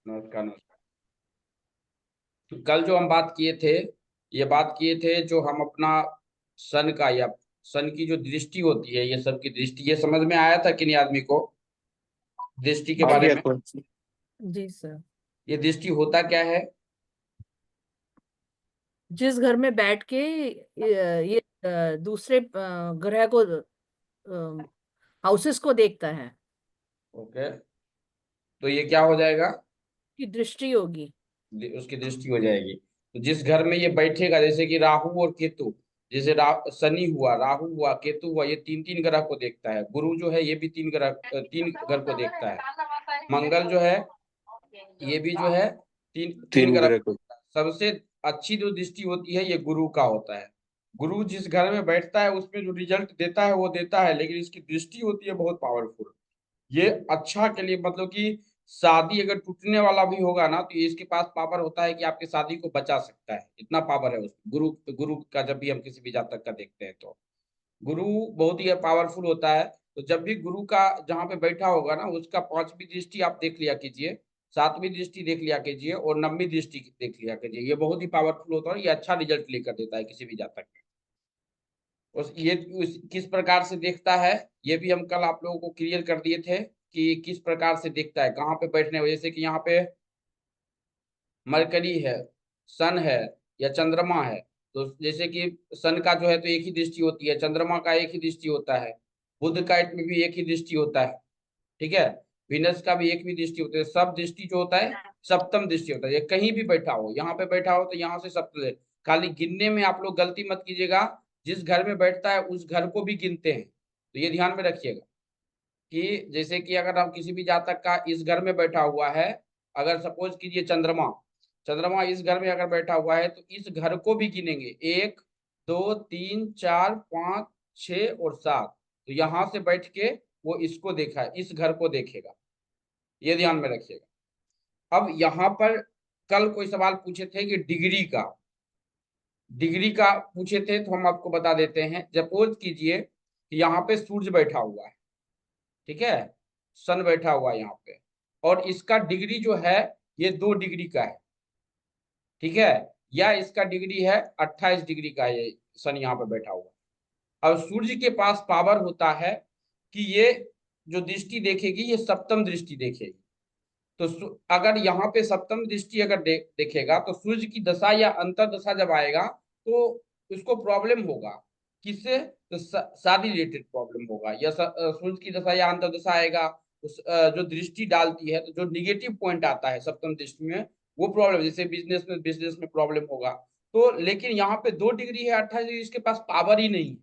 नमस्कार नमस्कार। तो कल जो हम बात किए थे, ये बात किए थे जो हम अपना सन का या सन की जो दृष्टि होती है, ये सब की दृष्टि, ये समझ में आया था कि नहीं आदमी को, दृष्टि के आ बारे गया में? कुछ। जी सर। ये दृष्टि होता क्या है? जिस घर में बैठ के ये दूसरे ग्रह को, हाउसेस को देखता है, ओके, तो ये क्या हो जाएगा? की दृष्टि होगी। उसकी दृष्टि हो जाएगी। तो जिस घर में ये बैठेगा, जैसे कि राहु और केतु, जैसे शनि हुआ, राहु हुआ, केतु हुआ, ये तीन तीन ग्रह को देखता है। गुरु जो है ये भी तीन ग्रह, तीन घर को देखता है। मंगल जो है ये भी जो है तीन तीन तीन ग्रह ग्रह को को। देखता है। सबसे अच्छी जो दृष्टि होती है ये गुरु का होता है। गुरु जिस घर में बैठता है उसमें जो रिजल्ट देता है वो देता है, लेकिन इसकी दृष्टि होती है बहुत पावरफुल। ये अच्छा के लिए, मतलब कि शादी अगर टूटने वाला भी होगा ना, तो ये इसके पास पावर होता है कि आपकी शादी को बचा सकता है। इतना पावर है उसमें। गुरु गुरु का जब भी हम किसी भी जातक का देखते हैं तो गुरु बहुत ही पावरफुल होता है। तो जब भी गुरु का जहाँ पे बैठा होगा ना, उसका पांचवी दृष्टि आप देख लिया कीजिए, सातवीं दृष्टि देख लिया कीजिए, और नवीं दृष्टि देख लिया कीजिए। ये बहुत ही पावरफुल होता है, ये अच्छा रिजल्ट लेकर देता है किसी भी जातक में। किस प्रकार से देखता है, ये भी हम कल आप लोगों को क्लियर कर दिए थे कि किस प्रकार से देखता है, कहाँ पे बैठने वजह से, कि यहाँ पे मरकरी है, सन है, या चंद्रमा है। तो जैसे कि सन का जो है तो एक ही दृष्टि होती है, चंद्रमा का एक ही दृष्टि होता है, बुध का में भी एक ही दृष्टि होता है, ठीक है, विनस का भी एक भी दृष्टि होता है। सब दृष्टि जो होता है सप्तम दृष्टि होता है। ये कहीं भी बैठा हो, यहाँ पे बैठा हो तो यहाँ से सप्तम। खाली गिनने में आप लोग गलती मत कीजिएगा, जिस घर में बैठता है उस घर को भी गिनते हैं, तो ये ध्यान में रखिएगा कि जैसे कि अगर हम किसी भी जातक का इस घर में बैठा हुआ है, अगर सपोज कीजिए चंद्रमा, चंद्रमा इस घर में अगर बैठा हुआ है तो इस घर को भी गिनेंगे, एक, दो, तीन, चार, पाँच, छ और सात। तो यहां से बैठ के वो इसको देखा है, इस घर को देखेगा, ये ध्यान में रखिएगा। अब यहाँ पर कल कोई सवाल पूछे थे कि डिग्री का पूछे थे, तो हम आपको बता देते हैं। सपोज कीजिए कि यहाँ पे सूर्य बैठा हुआ है, ठीक है, सन बैठा हुआ है यहाँ पे, और इसका डिग्री जो है ये 2 डिग्री का है, ठीक है, या इसका डिग्री है 28 डिग्री का, ये सन यहाँ पे बैठा हुआ है। अब सूर्य के पास पावर होता है कि ये जो दृष्टि देखेगी ये सप्तम दृष्टि देखेगी। तो अगर यहाँ पे सप्तम दृष्टि अगर देखेगा तो सूर्य की दशा या अंतर दशा जब आएगा तो उसको प्रॉब्लम होगा। किससे? तो शादी रिलेटेड प्रॉब्लम होगा, या सूर्य की दशा या अंतर दशा आएगा, उस जो दृष्टि डालती है तो जो निगेटिव पॉइंट आता है सप्तम दृष्टि में, वो प्रॉब्लम, जैसे बिजनेस में प्रॉब्लम होगा। तो लेकिन यहाँ पे 2 डिग्री है, 28 डिग्री, इसके पास पावर ही नहीं है।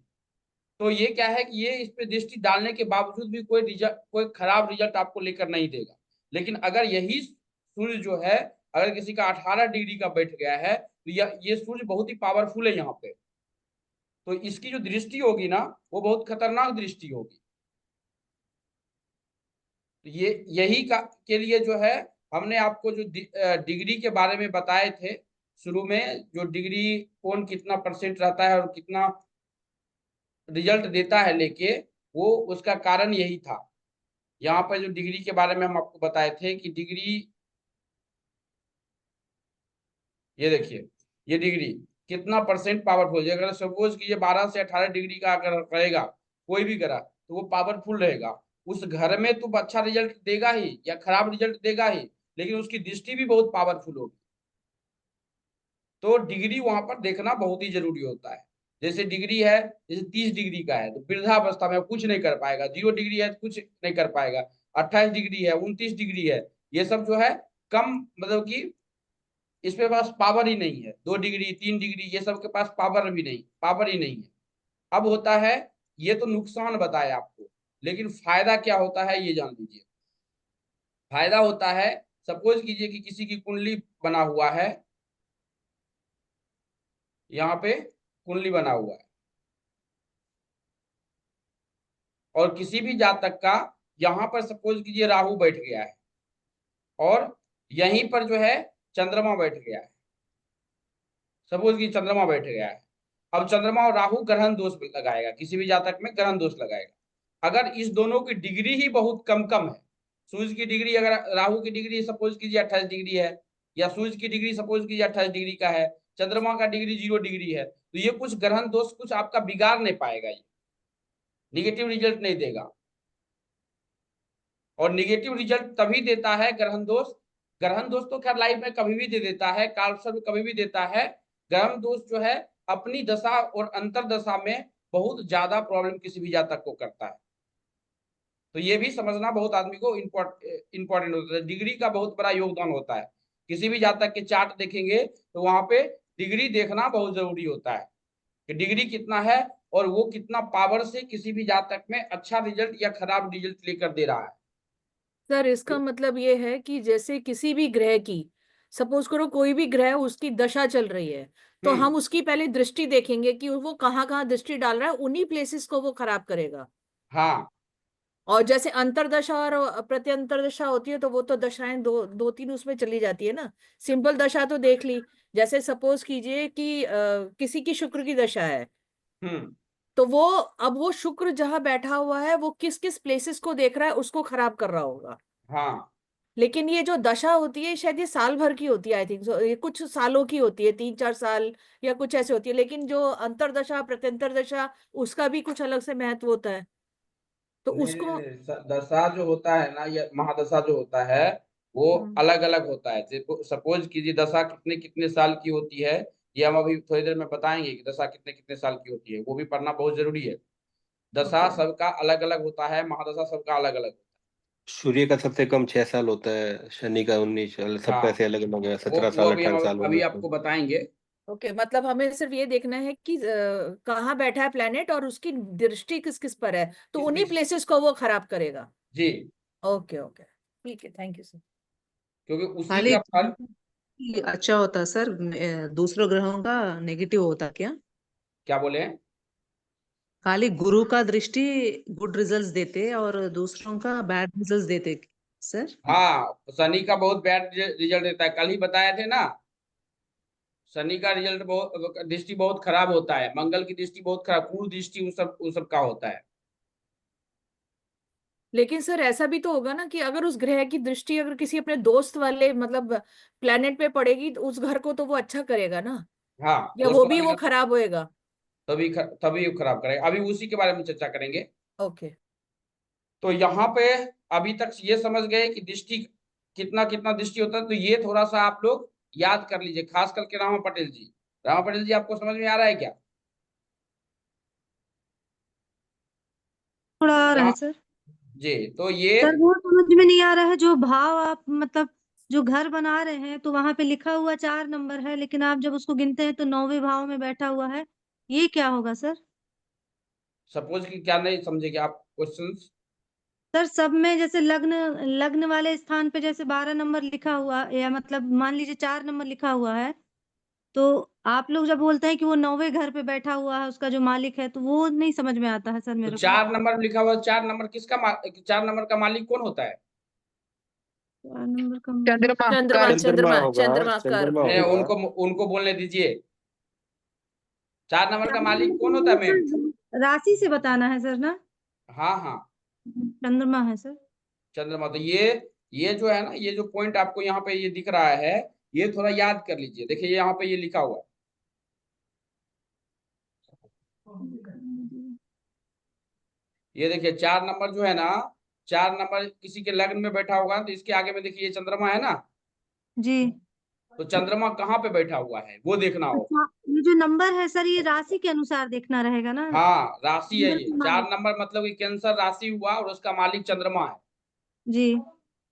तो ये क्या है कि ये इस पे दृष्टि डालने के बावजूद भी कोई खराब रिजल्ट आपको लेकर नहीं देगा। लेकिन अगर यही सूर्य जो है, अगर किसी का 18 डिग्री का बैठ गया है तो ये सूर्य बहुत ही पावरफुल है यहाँ पे, तो इसकी जो दृष्टि होगी ना वो बहुत खतरनाक दृष्टि होगी। तो ये यही के लिए जो है हमने आपको जो डिग्री के बारे में बताए थे शुरू में, जो डिग्री कौन कितना परसेंट रहता है और कितना रिजल्ट देता है लेके, वो उसका कारण यही था। यहाँ पर जो डिग्री के बारे में हम आपको बताए थे कि डिग्री, ये देखिए, ये डिग्री कितना परसेंट पावरफुल है। अगर सपोज कीजिए 12 से 18 डिग्री का अगर रहेगा कोई भी ग्रह, तो वो पावरफुल रहेगा। उस घर में तो अच्छा रिजल्ट देगा ही या खराब रिजल्ट देगा ही, लेकिन उसकी दृष्टि भी बहुत पावरफुल होगी। तो डिग्री वहां पर देखना बहुत ही जरूरी होता है। जैसे डिग्री है, जैसे 30 डिग्री का है तो वृद्धावस्था में कुछ नहीं कर पाएगा, 0 डिग्री है तो कुछ नहीं कर पाएगा, 28 डिग्री है, 29 डिग्री है, ये सब जो है कम, मतलब कि इसके पास पावर ही नहीं है। 2 डिग्री, 3 डिग्री, ये सब के पास पावर ही नहीं है। अब होता है, ये तो नुकसान बताया आपको, लेकिन फायदा क्या होता है ये जान लीजिए। फायदा होता है, सपोज कीजिए कि किसी की कुंडली बना हुआ है, यहाँ पे कुंडली बना हुआ है, और किसी भी जातक का यहाँ पर सपोज कीजिए राहु बैठ गया है, और यहीं पर जो है चंद्रमा बैठ गया है, सपोज की चंद्रमा बैठ गया है। अब चंद्रमा और राहु ग्रहण दोष लगाएगा, किसी भी जातक में ग्रहण दोष लगाएगा। अगर इस दोनों की डिग्री ही बहुत कम कम है, सूर्य की डिग्री, अगर राहु की डिग्री सपोज कीजिए 28 डिग्री है, या सूर्य की डिग्री सपोज कीजिए 28 डिग्री का है, चंद्रमा का डिग्री 0 डिग्री है, तो ये कुछ ग्रहण दोष कुछ आपका बिगाड़ नहीं पाएगा, ये निगेटिव रिजल्ट नहीं देगा। और निगेटिव रिजल्ट तभी देता है ग्रहण दोष। ग्रहण दोष तो खैर लाइफ में कभी भी दे देता है, कालसर्प कभी भी देता है। ग्रहण दोष जो है अपनी दशा और अंतर दशा में बहुत ज्यादा प्रॉब्लम किसी भी जातक को करता है। तो ये भी समझना बहुत आदमी को इंपॉर्टेंट होता है। डिग्री का बहुत बड़ा योगदान होता है। किसी भी जातक के चार्ट देखेंगे तो वहां पे डिग्री देखना बहुत जरूरी होता है कि डिग्री कितना है और वो कितना पावर से किसी भी जातक में अच्छा रिजल्ट या खराब रिजल्ट लेकर दे रहा है। सर इसका मतलब ये है कि जैसे किसी भी ग्रह की, सपोज करो कोई भी ग्रह उसकी दशा चल रही है, तो हम उसकी पहले दृष्टि देखेंगे कि वो कहाँ कहाँ दृष्टि डाल रहा है, उन्हीं प्लेसेस को वो खराब करेगा। हाँ और जैसे अंतरदशा और प्रत्यंतरदशा होती है तो वो तो दशाएं दो दो तीन उसमें चली जाती है ना। सिंपल दशा तो देख ली, जैसे सपोज कीजिए कि किसी की शुक्र की दशा है, हम्म तो वो अब वो शुक्र जहां बैठा हुआ है वो किस किस प्लेसेस को देख रहा है उसको खराब कर रहा होगा। हाँ लेकिन ये जो दशा होती है शायद ये साल भर की होती है, आई थिंक ये कुछ सालों की होती है, 3-4 साल या कुछ ऐसे होती है। लेकिन जो अंतरदशा प्रत्यंतर दशा उसका भी कुछ अलग से महत्व होता है, तो नहीं नहीं उसको। नहीं, दशा जो होता है ना, ये महादशा जो होता है वो हम्म, अलग अलग होता है। सपोज कीजिए दशा कितने कितने साल की होती है, ये हम अभी थोड़ी देर में बताएंगे कि दशा कितने कितने साल की होती है, वो भी पढ़ना बहुत जरूरी है। दशा ओके। सबका अलग अलग होता है, महादशा सबका अलग अलग। सूर्य का सबसे कम 6 साल होता है, शनि का 19 साल, सबका हाँ ऐसे अलग अलग है, वो 17 साल अभी हम 18 साल अभी 19 साल। आपको बताएंगे। ओके, मतलब हमें सिर्फ ये देखना है कि कहाँ बैठा है प्लेनेट और उसकी दृष्टि किस किस पर है, तो किस उन्हीं किस प्लेसेस को वो खराब करेगा। जी, ओके ओके, ठीक है, थैंक यू सर। क्योंकि उसी खाली का फल। अच्छा होता सर, दूसरों ग्रहों का नेगेटिव होता क्या? क्या बोले हैं? खाली गुरु का दृष्टि गुड रिजल्ट्स देते और दूसरों का बैड रिजल्ट्स देते सर? हाँ, शनि का बहुत बैड रिजल्ट देता है, कल ही बताए थे ना। शनि का रिजल्ट बहुत, दृष्टि बहुत खराब होता है, मंगल की दृष्टि बहुत खराब, क्रूर दृष्टि उन सब का होता है। लेकिन सर ऐसा भी तो होगा ना कि अगर उस ग्रह की दृष्टि अगर किसी अपने दोस्त वाले मतलब प्लेनेट पे पड़ेगी तो उस घर को तो वो अच्छा करेगा ना, हाँ, या दोस्त वो भी वाले वो का खराब होएगा? तभी खराब करेगा। अभी उसी के बारे में चर्चा करेंगे। ओके। तो यहाँ पे अभी तक ये समझ गए कि दृष्टि कितना कितना दृष्टि होता है, तो ये थोड़ा सा आप लोग याद कर लीजिए, खास करके रामा पटेल जी। रामा पटेल जी, आपको समझ में आ रहा है क्या? थोड़ा आ रहा है राम सर। जी, तो ये सर वो समझ में नहीं आ रहा है जो भाव आप मतलब जो घर बना रहे हैं तो वहां पे लिखा हुआ 4 नंबर है, लेकिन आप जब उसको गिनते हैं तो 9वें भाव में बैठा हुआ है, ये क्या होगा सर? सपोज कि क्या नहीं समझेंगे आप क्वेश्चंस। सर सब में जैसे लग्न लग्न वाले स्थान पे जैसे 12 नंबर लिखा हुआ या मतलब मान लीजिए 4 नंबर लिखा हुआ है, तो आप लोग जब बोलते हैं कि वो 9वें घर पे बैठा हुआ है उसका जो मालिक है, तो वो नहीं समझ में आता है सर तो मेरे को। 4 नंबर में लिखा हुआ, 4 नंबर किसका 4 नंबर का मालिक कौन होता है? 4 नंबर का चंद्रमा चंद्रमा कर चंद्रमा चंद्रमा होगा, चंद्रमा कर। चंद्रमा नहीं, होगा। उनको उनको बोलने दीजिए। 4 नंबर का मालिक कौन होता है चंद्रमा मेन? सर राशि से बताना है सर ना? हाँ हाँ, चंद्रमा है सर। चंद्रमा। तो ये जो है ना, ये जो पॉइंट आपको यहाँ पे ये दिख रहा है, ये थोड़ा याद कर लीजिए। देखिए यहाँ पे ये लिखा हुआ है, ये देखिए 4 नंबर जो है ना, 4 नंबर किसी के लग्न में बैठा होगा तो इसके आगे में देखिए ये चंद्रमा है ना। जी। तो चंद्रमा कहाँ पे बैठा हुआ है वो देखना होगा। अच्छा, ये जो नंबर है सर ये राशि के अनुसार देखना रहेगा ना? हाँ, राशि है नंबर ये के चार मालिक। नंबर मतलब कि कैंसर राशि हुआ और उसका मालिक चंद्रमा है। जी।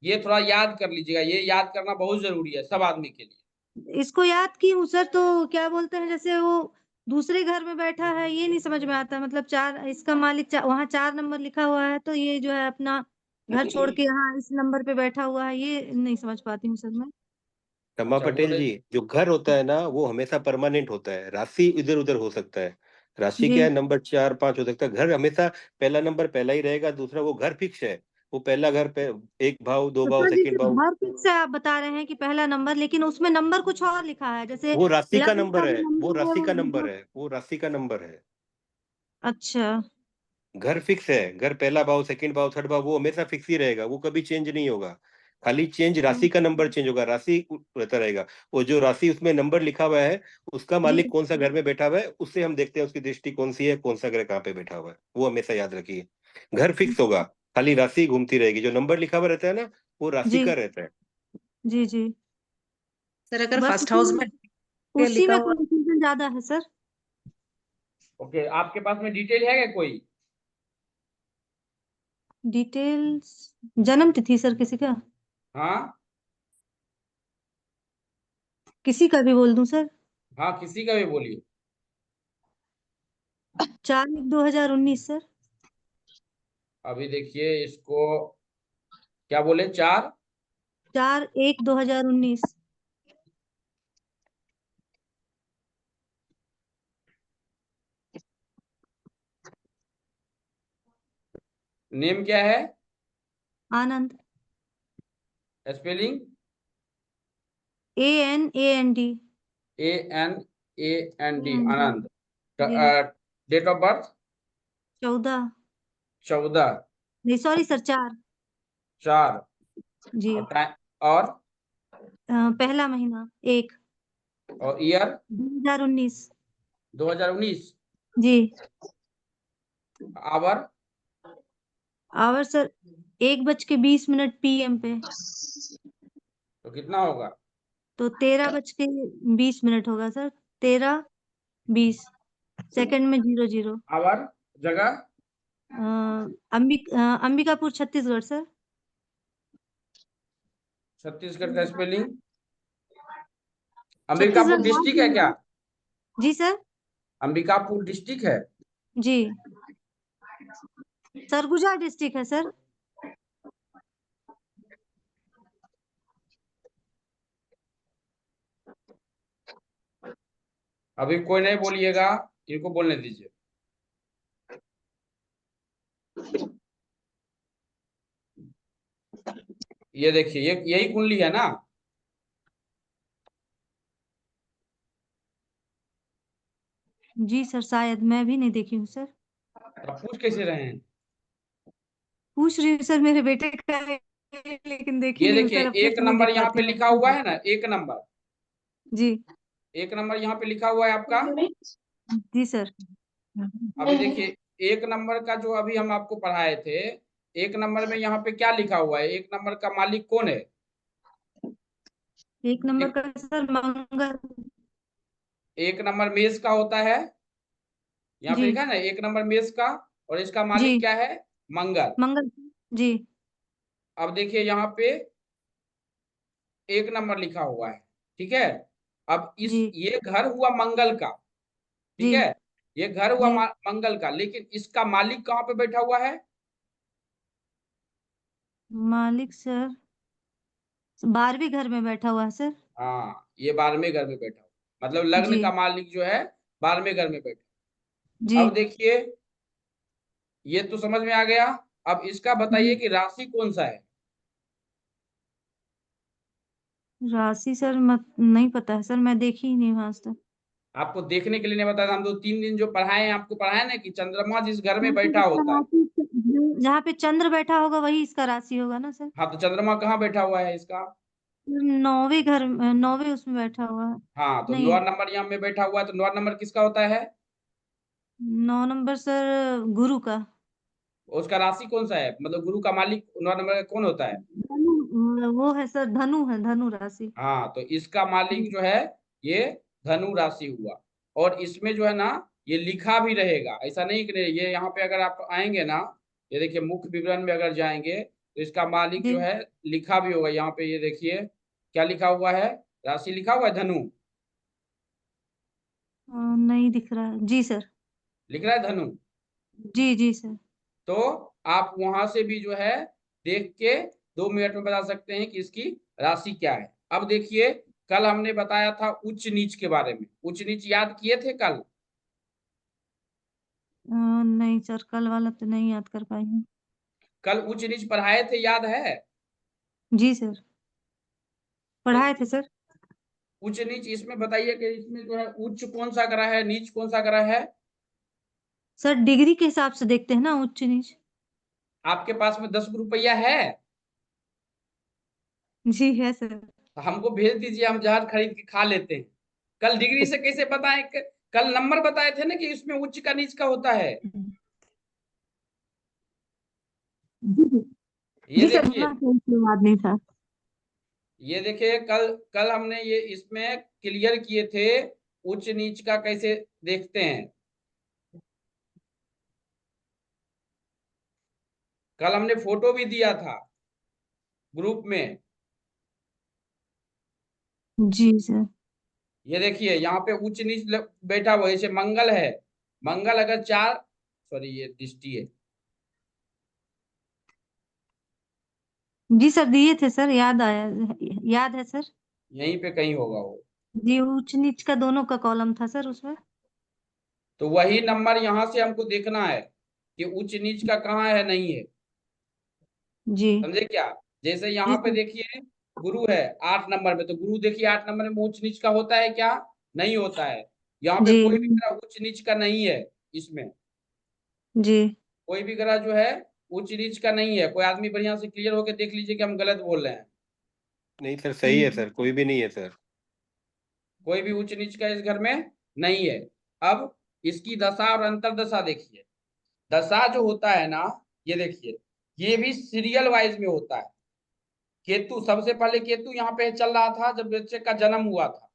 ये थोड़ा याद कर लीजिएगा, ये याद करना बहुत जरूरी है सब आदमी के लिए। इसको याद की हूँ सर, तो क्या बोलते हैं जैसे वो दूसरे घर में बैठा है ये नहीं समझ में आता, मतलब चार इसका मालिक वहाँ 4 नंबर लिखा हुआ है तो ये जो है अपना घर छोड़ के यहाँ इस नंबर पे बैठा हुआ है, ये नहीं समझ पाती हूँ सर मैं। रमा अच्छा, वो पटेल जी, जो घर होता है ना वो हमेशा परमानेंट होता है, राशि इधर उधर हो सकता है। राशि जी। क्या है, नंबर 4 5 हो सकता है, घर हमेशा पहला नंबर पहला ही रहेगा, दूसरा वो घर फिक्स है। वो पहला घर पे एक भाव दो तो भाव सर सेकंड जैसे भाव, घर फिक्स है आप बता रहे हैं कि पहला नंबर, लेकिन उसमें नंबर कुछ और लिखा है जैसे वो राशि का लग्न का नंबर जो है, वो नंबर है राशि वो का नंबर मतलब। है, वो राशि का नंबर है। अच्छा। घर फिक्स है, घर पहला भाव, सेकंड भाव, थर्ड भाव वो हमेशा फिक्स ही रहेगा, वो कभी चेंज नहीं होगा। खाली चेंज राशि का नंबर चेंज होगा, राशि रहता रहेगा। वो जो राशि उसमें नंबर लिखा हुआ है, उसका जी मालिक कौन सा घर में बैठा हुआ है, उससे हम देखते हैं उसकी दृष्टि कौन सी है, कौन सा ग्रह कहाँ पे बैठा हुआ है, वो हमेशा याद रखिए। घर फिक्स होगा, खाली राशि घूमती रहेगी, जो नंबर लिखा हुआ रहता है ना, वो राशि जी का रहता है। जी जी। सर अगर बस फर्स्ट हाउस में के उसी लिखा में हुआ, कंफ्यूजन ज्यादा है सर। ओके, आपके पास में डिटेल है क्या कोई? डिटेल्स, जन्म तिथि सर किसी का, हाँ किसी का भी बोल दूं सर? हाँ, किसी का भी बोलिए। 4/1/2019 सर। अभी देखिए इसको, क्या बोले? 4/1/2019। नेम क्या है? Anand. Spelling? ANAND। ANAND, AND। Anand. Ji. Date of birth? 14। 14 नहीं सॉरी सर, 4। 4। जी। और टाइम? और पहला महीना 1। और ईयर? 2019। 2019। जी। आवर? आवर सर 1:20 PM पे, तो कितना होगा? तो 13:20 होगा सर। 13:20 सेकंड में 00। आवर? जगह? अंबिकापुर छत्तीसगढ़ सर। छत्तीसगढ़ का स्पेलिंग? छत्तीसगढ़ अंबिकापुर डिस्ट्रिक्ट राज्य है है क्या? सर। जी सर। अंबिकापुर डिस्ट्रिक्ट है? जी। सरगुजा डिस्ट्रिक्ट है सर। अभी कोई नहीं बोलिएगा, इनको बोलने दीजिए। ये देखिए, ये यही कुंडली है ना? जी सर, शायद मैं भी नहीं देखी हूँ सर। आप पूछ कैसे रहे हैं? पूछ रही हूँ सर, मेरे बेटे का है, लेकिन देखी ये नहीं हूँ देखिए, सर, अपने एक से नहीं नंबर देख यहाँ पाती पे हूँ। लिखा हुआ है ना, एक नंबर। जी। एक नंबर यहाँ पे लिखा हुआ है आपका। जी सर। अभी देखिए, एक नंबर का जो अभी हम आपको पढ़ाए थे, एक नंबर में यहाँ पे क्या लिखा हुआ है? एक नंबर का मालिक कौन है? एक नंबर एक, का सर मंगल। एक नंबर मेष का होता है, यहाँ पे जी। लिखा है ना एक नंबर मेष का। और इसका मालिक जी। क्या है? मंगल। मंगल। जी। अब देखिए यहाँ पे एक नंबर लिखा हुआ है, ठीक है। अब जी। ये घर हुआ मंगल का, ठीक जी। है। ये घर हुआ जी। मंगल का, लेकिन इसका मालिक कहाँ पे बैठा हुआ है? मालिक सर 12वें घर में बैठा हुआ है सर। हाँ, ये 12वें घर में बैठा हुआ, मतलब लग्न जी। का मालिक जो है 12वें घर में बैठा। जी। अब देखिए, ये तो समझ में आ गया। अब इसका बताइए जी। कि राशि कौन सा है? राशि सर मत नहीं पता है सर, मैं देखी ही नहीं हूँ आज तक। आपको देखने के लिए नहीं बताया, हम 2-3 दिन जो पढ़ाए हैं आपको, पढ़ाए ना कि चंद्रमा जिस घर में हाँ, तो बैठा इसका होता है। राशि जहाँ पे चंद्र बैठा होगा वही इसका राशि होगा ना सर। हाँ, तो चंद्रमा कहाँ बैठा हुआ है इसका? 9वें उसमें बैठा हुआ है। हाँ, तो नहीं, 9 नंबर यहाँ में बैठा हुआ है, तो 9 नंबर किसका होता है? 9 नंबर सर गुरु का। उसका राशि कौन सा है, मतलब गुरु का मालिक 9 नंबर का कौन होता है? धनु, वो है सर, धनु है, धनु राशि। हाँ, तो इसका मालिक जी। जो है ये धनु राशि हुआ। और इसमें जो है ना, ये लिखा भी रहेगा, ऐसा नहीं कि नहीं। ये यहाँ पे अगर आप आएंगे ना, ये देखिए मुख्य विवरण में अगर जाएंगे तो इसका मालिक जो जी। है लिखा भी होगा यहाँ पे। ये देखिए क्या लिखा हुआ है, राशि लिखा हुआ है धनु, नहीं दिख रहा है जी सर। लिख रहा है धनु। जी जी सर। तो आप वहां से भी जो है देख के 2 मिनट में बता सकते हैं कि इसकी राशि क्या है। अब देखिए, कल हमने बताया था उच्च नीच के बारे में, उच्च नीच याद किए थे कल? नहीं सर, कल वाला तो नहीं याद कर पाई हूँ। कल उच्च नीच पढ़ाए थे, याद है? जी सर, तो पढ़ाए थे सर। उच्च नीच इसमें बताइए कि इसमें जो है उच्च कौन सा ग्रह है, नीच कौन सा ग्रह है? सर डिग्री के हिसाब से देखते हैं ना, उच्च नीच। आपके पास में 10 रुपया है? जी है सर। तो हमको भेज दीजिए, हम जहाज खरीद के खा लेते हैं। कल डिग्री से कैसे बताएं? कल नंबर बताए थे ना कि इसमें उच्च का नीच का होता है। ये जी सर, देखिए, याद नहीं था। ये देखिए, कल कल हमने ये इसमें क्लियर किए थे उच्च नीच का कैसे देखते हैं। कल हमने फोटो भी दिया था ग्रुप में। जी सर। ये देखिए यहाँ पे उच्च नीच बैठा हुआ है। जैसे मंगल है, मंगल अगर 4, सॉरी ये दृष्टि है। जी सर दिए थे सर, याद आया, याद है सर। यहीं पे कहीं होगा वो। जी उच्च नीच का दोनों का कॉलम था सर उसमें। तो वही नंबर यहाँ से हमको देखना है कि उच्च नीच का कहाँ है, नहीं है। जी। समझे क्या? जैसे जी यहाँ पे सर। देखिए गुरु है 8 नंबर में, तो गुरु देखिए 8 नंबर में उच्च नीच का होता है क्या? नहीं होता है। यहाँ पे जी। कोई भी ग्रह उच्च नीच का नहीं है। इसमें जी। कोई भी ग्रह जो है उच्च नीच का नहीं है। कोई आदमी बढ़िया से क्लियर होकर देख लीजिए कि हम गलत बोल रहे हैं। नहीं सर, सही है सर, कोई भी नहीं है सर। कोई भी उच्च नीच का इस घर में नहीं है। अब इसकी दशा और अंतर्दशा देखिए। दशा जो होता है ना, ये देखिए, ये भी सीरियल वाइज में होता है। केतु सबसे पहले केतु यहाँ पे चल रहा था जब बच्चे का जन्म हुआ था,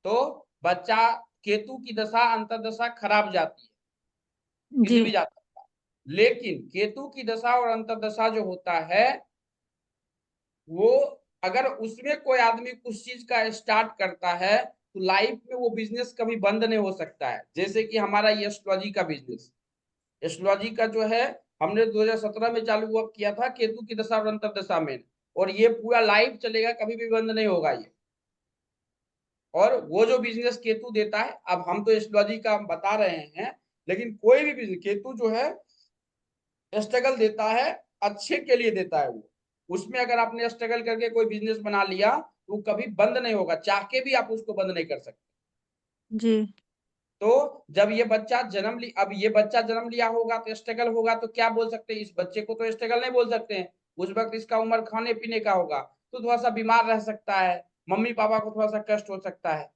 तो बच्चा केतु की दशा अंतर्दशा खराब जाती है, किसी जी। भी जाति का। लेकिन केतु की दशा और अंतर्दशा जो होता है, वो अगर उसमें कोई आदमी कुछ चीज का स्टार्ट करता है तो लाइफ में वो बिजनेस कभी बंद नहीं हो सकता है। जैसे कि हमारा ये एस्ट्रोलॉजी का बिजनेस, एस्ट्रोलॉजी का जो है हमने 2017 में चालू हुआ किया था केतु की दशा और अंतर्दशा में, और ये पूरा लाइफ चलेगा, कभी भी बंद नहीं होगा ये। और वो जो बिजनेस केतु देता है, अब हम तो एस्ट्रोलॉजी का बता रहे हैं, लेकिन कोई भी बिजनेस केतु जो है स्ट्रगल देता है, अच्छे के लिए देता है वो। उसमें अगर आपने स्ट्रगल करके कोई बिजनेस बना लिया तो वो कभी बंद नहीं होगा, चाह के भी आप उसको बंद नहीं कर सकते। जी। तो जब ये बच्चा जन्म लिया, अब ये बच्चा जन्म लिया होगा तो स्ट्रगल होगा, तो क्या बोल सकते हैं? इस बच्चे को तो स्ट्रगल नहीं बोल सकते हैं। उस वक्त इसका उम्र खाने पीने का होगा, तो थोड़ा सा बीमार रह सकता है, मम्मी पापा को थोड़ा सा कष्ट हो सकता है,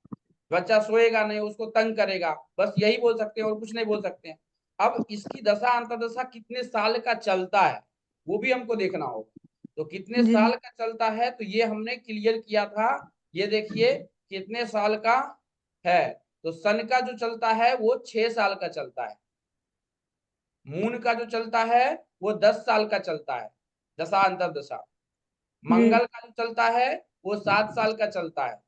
बच्चा सोएगा नहीं, उसको तंग करेगा, बस यही बोल सकते हैं और कुछ नहीं बोल सकते हैं। अब इसकी दशा अंतर्दशा कितने साल का चलता है वो भी हमको देखना होगा। तो कितने जी। साल का चलता है तो ये हमने क्लियर किया था। ये देखिए कितने साल का है। तो सन का जो चलता है वो 6 साल का चलता है। मून का जो चलता है वो 10 साल का चलता है, दशा अंतर्दशा। जी। मंगल का जो चलता है वो 7 साल का चलता है। जी।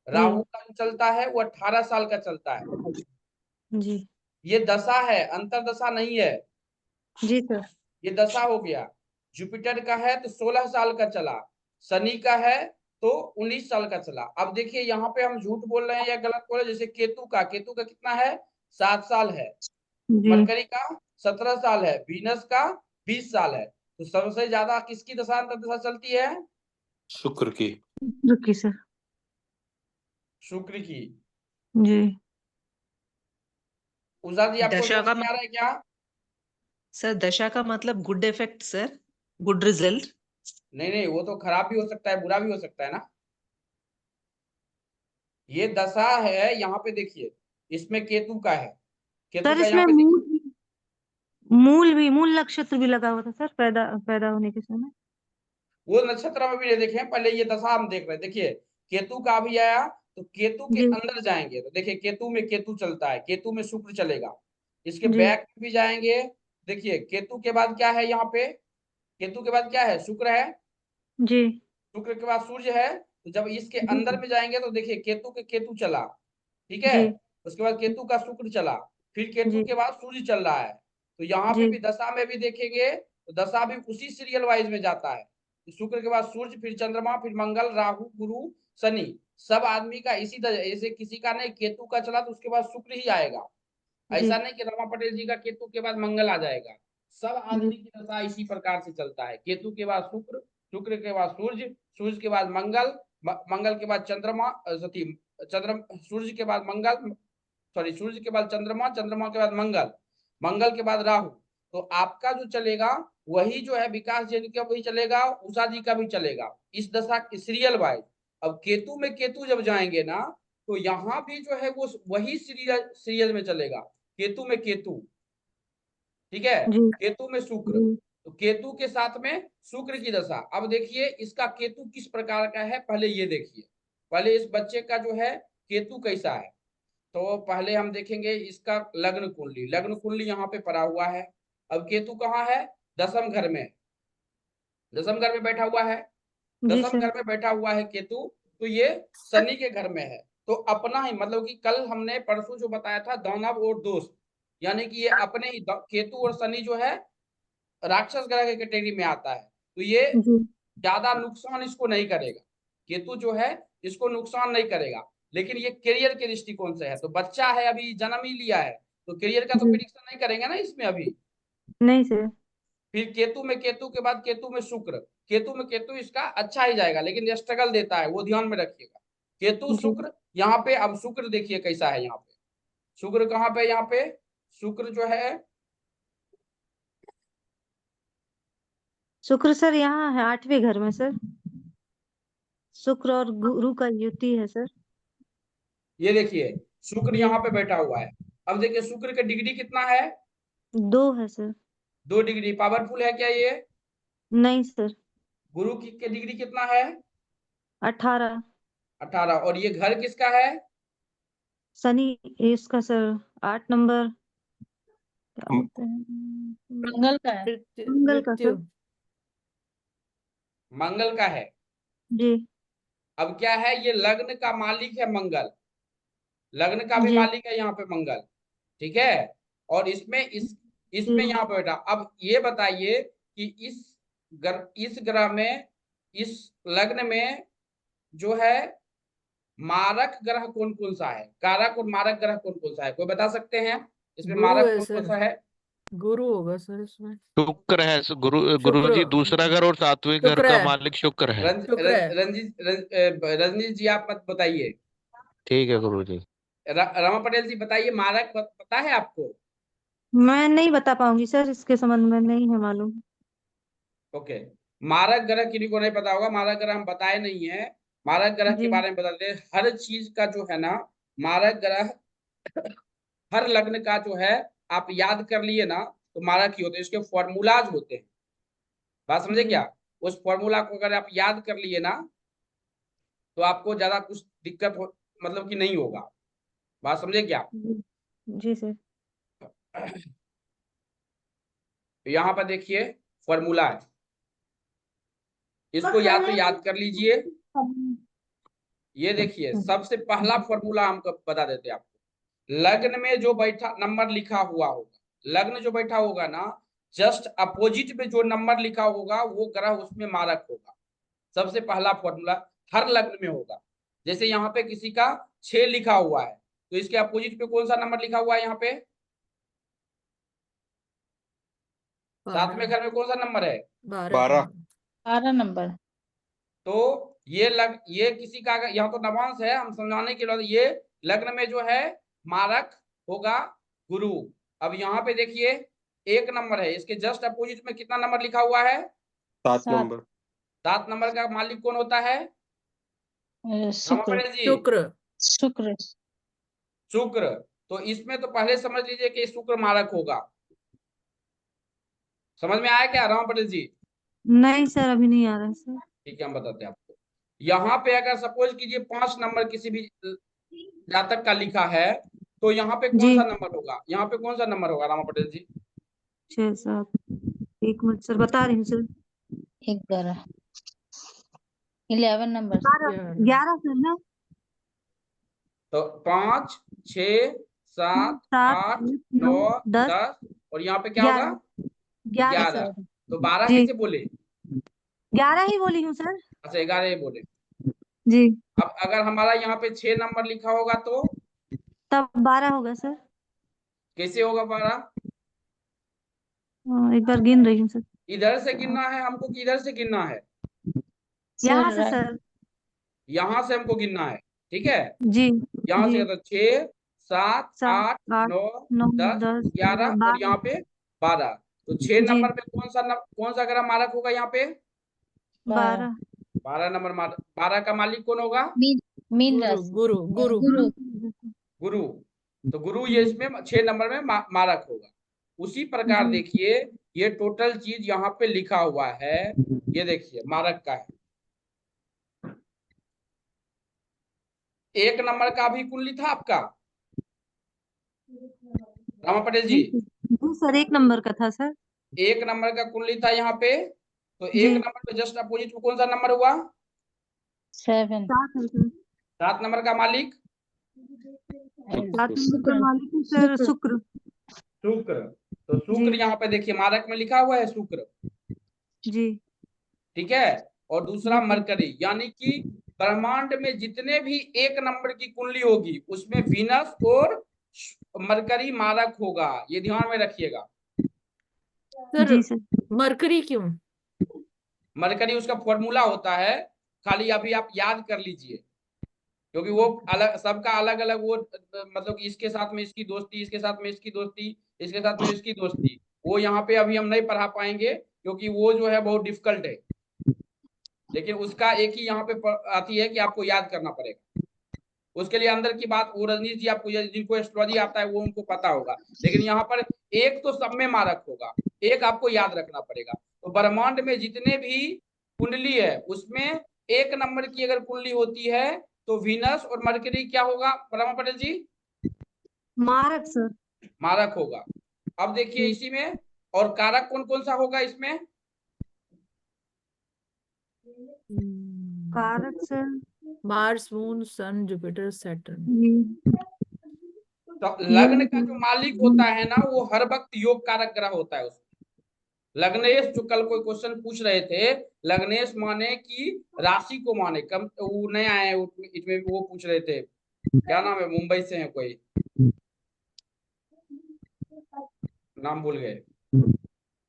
राहु का जो चलता है वो 18 साल का चलता है। जी। ये दशा है, अंतर्दशा नहीं है। जी सर। ये दशा हो गया। जुपिटर का है तो 16 साल का चला, शनि का है तो 19 साल का चला। अब देखिए यहाँ पे हम झूठ बोल रहे हैं या गलत बोल रहे हैं। जैसे केतु का कितना है? 7 साल है। जी। मरकरी का 17 साल है। वीनस का 20 साल है। तो सबसे ज्यादा किसकी दशा अंतर्दशा चलती है? शुक्र की। रुकिए सर। शुक्र की। जी। उषा जी आपको दशा समझ का में आ रहा है क्या? सर, दशा का मतलब good effect sir, good result. नहीं नहीं, वो तो खराब भी हो सकता है, बुरा भी हो सकता है ना। ये दशा है, यहाँ पे देखिए इसमें केतु का है। केतु सर का यहाँ इसमें पे देखिए, मूल नक्षत्र भी लगा हुआ था सर, पैदा पैदा होने के समय। वो नक्षत्र में भी नहीं देखे हैं, पहले ये दशा हम देख रहे हैं। देखिए केतु का भी आया, तो केतु के जी। अंदर जाएंगे तो देखिए केतु में केतु चलता है, केतु में शुक्र चलेगा। इसके जी। बैक में भी जाएंगे, देखिए केतु के बाद क्या है यहाँ पे? केतु के बाद क्या है? शुक्र है। जी। शुक्र के बाद सूर्य है। तो जब इसके जी। अंदर में जाएंगे तो देखिए केतु के केतु चला, ठीक है। जी। उसके बाद केतु का शुक्र चला, फिर केतु जी। के बाद सूर्य चल रहा है। तो यहाँ पे जी। भी दशा में भी देखेंगे तो दशा भी उसी सीरियल वाइज में जाता है। तो शुक्र के बाद सूर्य, फिर चंद्रमा, फिर मंगल, राहु, गुरु, शनि। सब आदमी का इसी ऐसे किसी का नहीं, केतु का चला तो उसके बाद शुक्र ही आएगा। जी। ऐसा नहीं कि रमा पटेल जी का केतु के बाद मंगल आ जाएगा। सब जी। आदमी की दशा इसी प्रकार से चलता है। केतु के बाद शुक्र, शुक्र के बाद सूर्य, सूर्य के बाद मंगल, मंगल के बाद चंद्रमा, चंद्रमा, सूर्य के बाद मंगल, सॉरी सूर्य के बाद चंद्रमा, चंद्रमा के बाद मंगल। मंगल के बाद राहु, तो आपका जो चलेगा वही जो है विकास जी का वही चलेगा, उषा जी का भी चलेगा इस दशा सीरियल वाइज। अब केतु में केतु जब जाएंगे ना तो यहाँ भी जो है वो वही सीरियल में चलेगा, केतु में केतु, ठीक है, जी केतु में शुक्र, जी तो केतु के साथ में शुक्र की दशा। अब देखिए इसका केतु किस प्रकार का है, पहले ये देखिए, पहले इस बच्चे का जो है केतु कैसा है। तो पहले हम देखेंगे इसका लग्न कुंडली यहाँ पे पड़ा हुआ है। अब केतु कहाँ है, दसम घर में, दसम घर में बैठा हुआ है, जी दसम सर। घर में बैठा हुआ है केतु, तो ये शनि के घर में है। तो अपना ही मतलब कि कल हमने परसों जो बताया था दानव और दोस्त, यानी कि ये अपने ही केतु और शनि जो है राक्षस ग्रह के कैटेगरी में आता है, तो ये जी ज्यादा नुकसान इसको नहीं करेगा, केतु जो है इसको नुकसान नहीं करेगा। लेकिन ये करियर के दृष्टिकोण से है, तो बच्चा है अभी जन्म ही लिया है, तो करियर का तो जी प्रेडिक्शन नहीं करेंगे ना इसमें अभी। नहीं सर। फिर केतु में केतु के बाद केतु में शुक्र, केतु में केतु इसका अच्छा ही जाएगा लेकिन स्ट्रगल देता है, वो ध्यान में रखिएगा। केतु जी शुक्र यहाँ पे, अब शुक्र देखिए कैसा है यहाँ पे, शुक्र कहाँ पे, यहाँ पे शुक्र जो है, शुक्र सर यहाँ है 8वें घर में सर। शुक्र और गुरु का युति है सर। ये देखिए शुक्र जी यहाँ पे बैठा हुआ है। अब देखिए शुक्र का डिग्री कितना है, 2 है सर। 2 डिग्री, पावरफुल है क्या ये। नहीं सर। गुरु की के डिग्री कितना है, 18। 18, और ये घर किसका है, शनि इसका सर 8 नंबर क्या म- बोलते हैं, मंगल का है। मंगल का मृत्यु। सर। मंगल का है। जी अब क्या है, ये लग्न का मालिक है मंगल, लग्न का भी जी मालिक है यहाँ पे मंगल, ठीक है। और इसमें इसमें जी यहाँ पे बैठा। अब ये बताइए कि इस ग्रह में, इस लग्न में जो है मारक ग्रह कौन कौन सा है, कारक और मारक ग्रह कौन कौन सा है, कोई बता सकते हैं इसमें गुरु मारक है कौन कौन सर, सा है। गुरु होगा सर इसमें। शुक्र है गुरु शुक्र, जी, दूसरा घर और सातवें घर शुक्र का है, मालिक शुक्र है। शुक्र है। रंजीत जी आप मत बताइए, ठीक है गुरु जी। रमा पटेल जी बताइए, मारक पता है आपको। मैं नहीं बता पाऊंगी सर, इसके संबंध में नहीं है मालूम। ओके, मारक ग्रह किन्हीं को नहीं पता होगा, मारक ग्रह हम बताए नहीं है। मारक ग्रह के जी बारे में बताते हैं, हर चीज का जो है ना मारक ग्रह, हर लग्न का जो है आप याद कर लिए ना तो मारक ही होते हैं, इसके फॉर्मूलाज होते हैं, बात समझे जी क्या। उस फॉर्मूला को अगर आप याद कर लिए ना तो आपको ज्यादा कुछ दिक्कत मतलब कि नहीं होगा, बात समझे क्या। जी जी सर। यहाँ पर देखिए फॉर्मूला है, इसको या तो याद कर लीजिए। ये देखिए सबसे पहला फॉर्मूला हम बता देते हैं आपको, लग्न में जो बैठा नंबर लिखा हुआ होगा, लग्न जो बैठा होगा ना जस्ट अपोजिट में जो नंबर लिखा होगा वो ग्रह उसमें मारक होगा। सबसे पहला फॉर्मूला हर लग्न में होगा। जैसे यहाँ पे किसी का 6 लिखा हुआ है तो इसके अपोजिट पे कौन सा नंबर लिखा हुआ है, यहाँ पे 7वें घर में कौन सा नंबर है, 12। 12 नंबर। तो ये किसी का, यहाँ तो नवांश है, हम समझाने के लिए ये लग्न में जो है मारक होगा गुरु। अब यहाँ पे देखिए 1 नंबर है, इसके जस्ट अपोजिट में कितना नंबर लिखा हुआ है, 7 सात। नंबर। 7 नंबर का मालिक कौन होता है, रमा शुक्र। पटेल जी, शुक्र, शुक्र। शुक्र। तो इसमें तो पहले समझ लीजिए कि शुक्र मारक होगा, समझ में आया क्या रमा पटेल जी। नहीं सर अभी नहीं आ रहा है सर। ठीक है हम बताते हैं आपको। यहाँ पे अगर सपोज कीजिए 5 नंबर किसी भी जातक का लिखा है तो यहाँ पे कौन जी सा नंबर होगा, यहाँ पे कौन सा नंबर होगा रमा पटेल जी। 6 7 1 मिनट सर बता रही हूँ सर। 11 11 नंबर। 11 सर ना। तो 5 6 7 7 8 8 9 9 10 10 और यहाँ पे क्या होगा 11 11। सर। तो 12 जी कैसे बोले, 11 ही बोली हूँ सर। अच्छा 11 ही बोले। जी अब अगर हमारा यहाँ पे 6 नंबर लिखा होगा तो तब 12 होगा सर। कैसे होगा 12, एक बार गिन रही हूँ सर। इधर से गिनना है हमको कि इधर से गिनना है, यहाँ सर से सर। यहाँ से हमको गिनना है, ठीक है। जी यहाँ जी से तो 6 7 7 8 8 9 9 10 10 11 और 12 यहाँ पे 12। तो 6 जी नंबर में कौन सा ग्रह मारक होगा यहाँ पे? 12 12 नंबर मारक। 12 का मालिक कौन होगा? मीन गुरु राशि गुरु गुरु गुरु गुरु। तो गुरु ये इसमें 6 नंबर में मारक होगा। उसी प्रकार जी देखिए ये टोटल चीज यहाँ पे लिखा हुआ है, ये देखिए मारक का है। 1 नंबर का भी कुंडली था आपका रामा पटेल जी? जी सर 1 नंबर का था सर। 1 नंबर का कुंडली था यहाँ पे। तो 1 जी नंबर पे जस्ट अपोजिट में कौन सा नंबर हुआ? 7 7 है सर। 7 नंबर का मालिक 7 नंबर का मालिक है सर शुक्र। शुक्र। तो जी शुक्र यहाँ पे देखिए मारक में लिखा हुआ है शुक्र, जी ठीक है। और दूसरा जी मरकरी, यानी कि ब्रह्मांड में जितने भी 1 नंबर की कुंडली होगी उसमें वीनस और मरकरी मारक होगा, ये ध्यान में रखिएगा। सर जी सर। मरकरी क्यों? मरकरी उसका फॉर्मूला होता है, खाली अभी आप याद कर लीजिए, क्योंकि वो अलग सबका अलग अलग वो मतलब कि इसके साथ में इसकी दोस्ती, इसके साथ में इसकी दोस्ती, इसके साथ में इसकी दोस्ती, वो यहाँ पे अभी हम नहीं पढ़ा पाएंगे क्योंकि वो जो है बहुत डिफिकल्ट है। लेकिन उसका एक ही यहाँ पे आती है कि आपको याद करना पड़ेगा। उसके लिए अंदर की बात वो रजनीश जी आपको, जिनको एस्ट्रोलॉजी आता है वो उनको पता होगा, लेकिन यहाँ पर एक तो सब में मारक होगा, एक आपको याद रखना पड़ेगा। तो ब्रह्मांड में जितने भी कुंडली है उसमें 1 नंबर की अगर कुंडली होती है तो वीनस और मरकरी क्या होगा रमा पटेल जी? मारक सर। मारक होगा। अब देखिए इसी में और कारक कौन कौन सा होगा इसमें? कारक sir Mars moon sun Jupiter Saturn. जी तो लग्न का जो मालिक होता है ना वो हर वक्त योग कारक ग्रह होता है उसमें। लग्नेश, जो कल कोई क्वेश्चन पूछ रहे थे, लग्नेश माने कि राशि को माने, कम वो नए आए हैं इसमें वो पूछ रहे थे, क्या नाम है, मुंबई से है कोई, नाम भूल गए,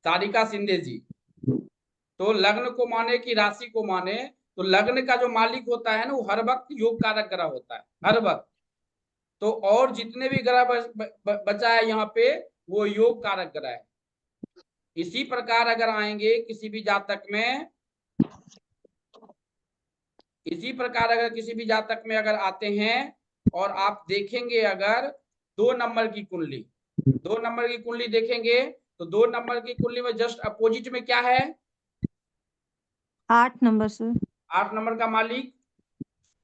सारिका शिंदे जी। तो लग्न को माने कि राशि को माने, तो लग्न का जो मालिक होता है ना वो हर वक्त योग कारक ग्रह होता है, हर वक्त। तो और जितने भी ग्रह बचा है यहाँ पे वो योग कारक ग्रह है। इसी प्रकार अगर आएंगे किसी भी जातक में, इसी प्रकार अगर किसी भी जातक में अगर आते हैं और आप देखेंगे अगर 2 नंबर की कुंडली, 2 नंबर की कुंडली देखेंगे तो 2 नंबर की कुंडली में जस्ट अपोजिट में क्या है? 8 नंबर सर। 8 नंबर का मालिक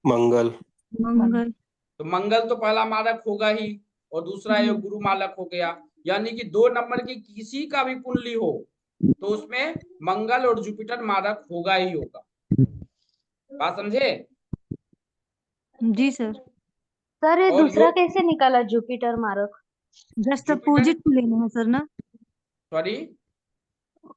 मंगल। मंगल। तो मंगल तो पहला मारक होगा ही, और दूसरा ये गुरु मालक हो गया। यानी कि 2 नंबर की किसी का भी कुंडली हो तो उसमें मंगल और जुपिटर मारक होगा ही होगा। बात समझे? जी सर। सर ये और दूसरा कैसे निकाला जुपिटर मारक? जस्ट जुपिटर, अपोजिट लेना है सर ना। सॉरी,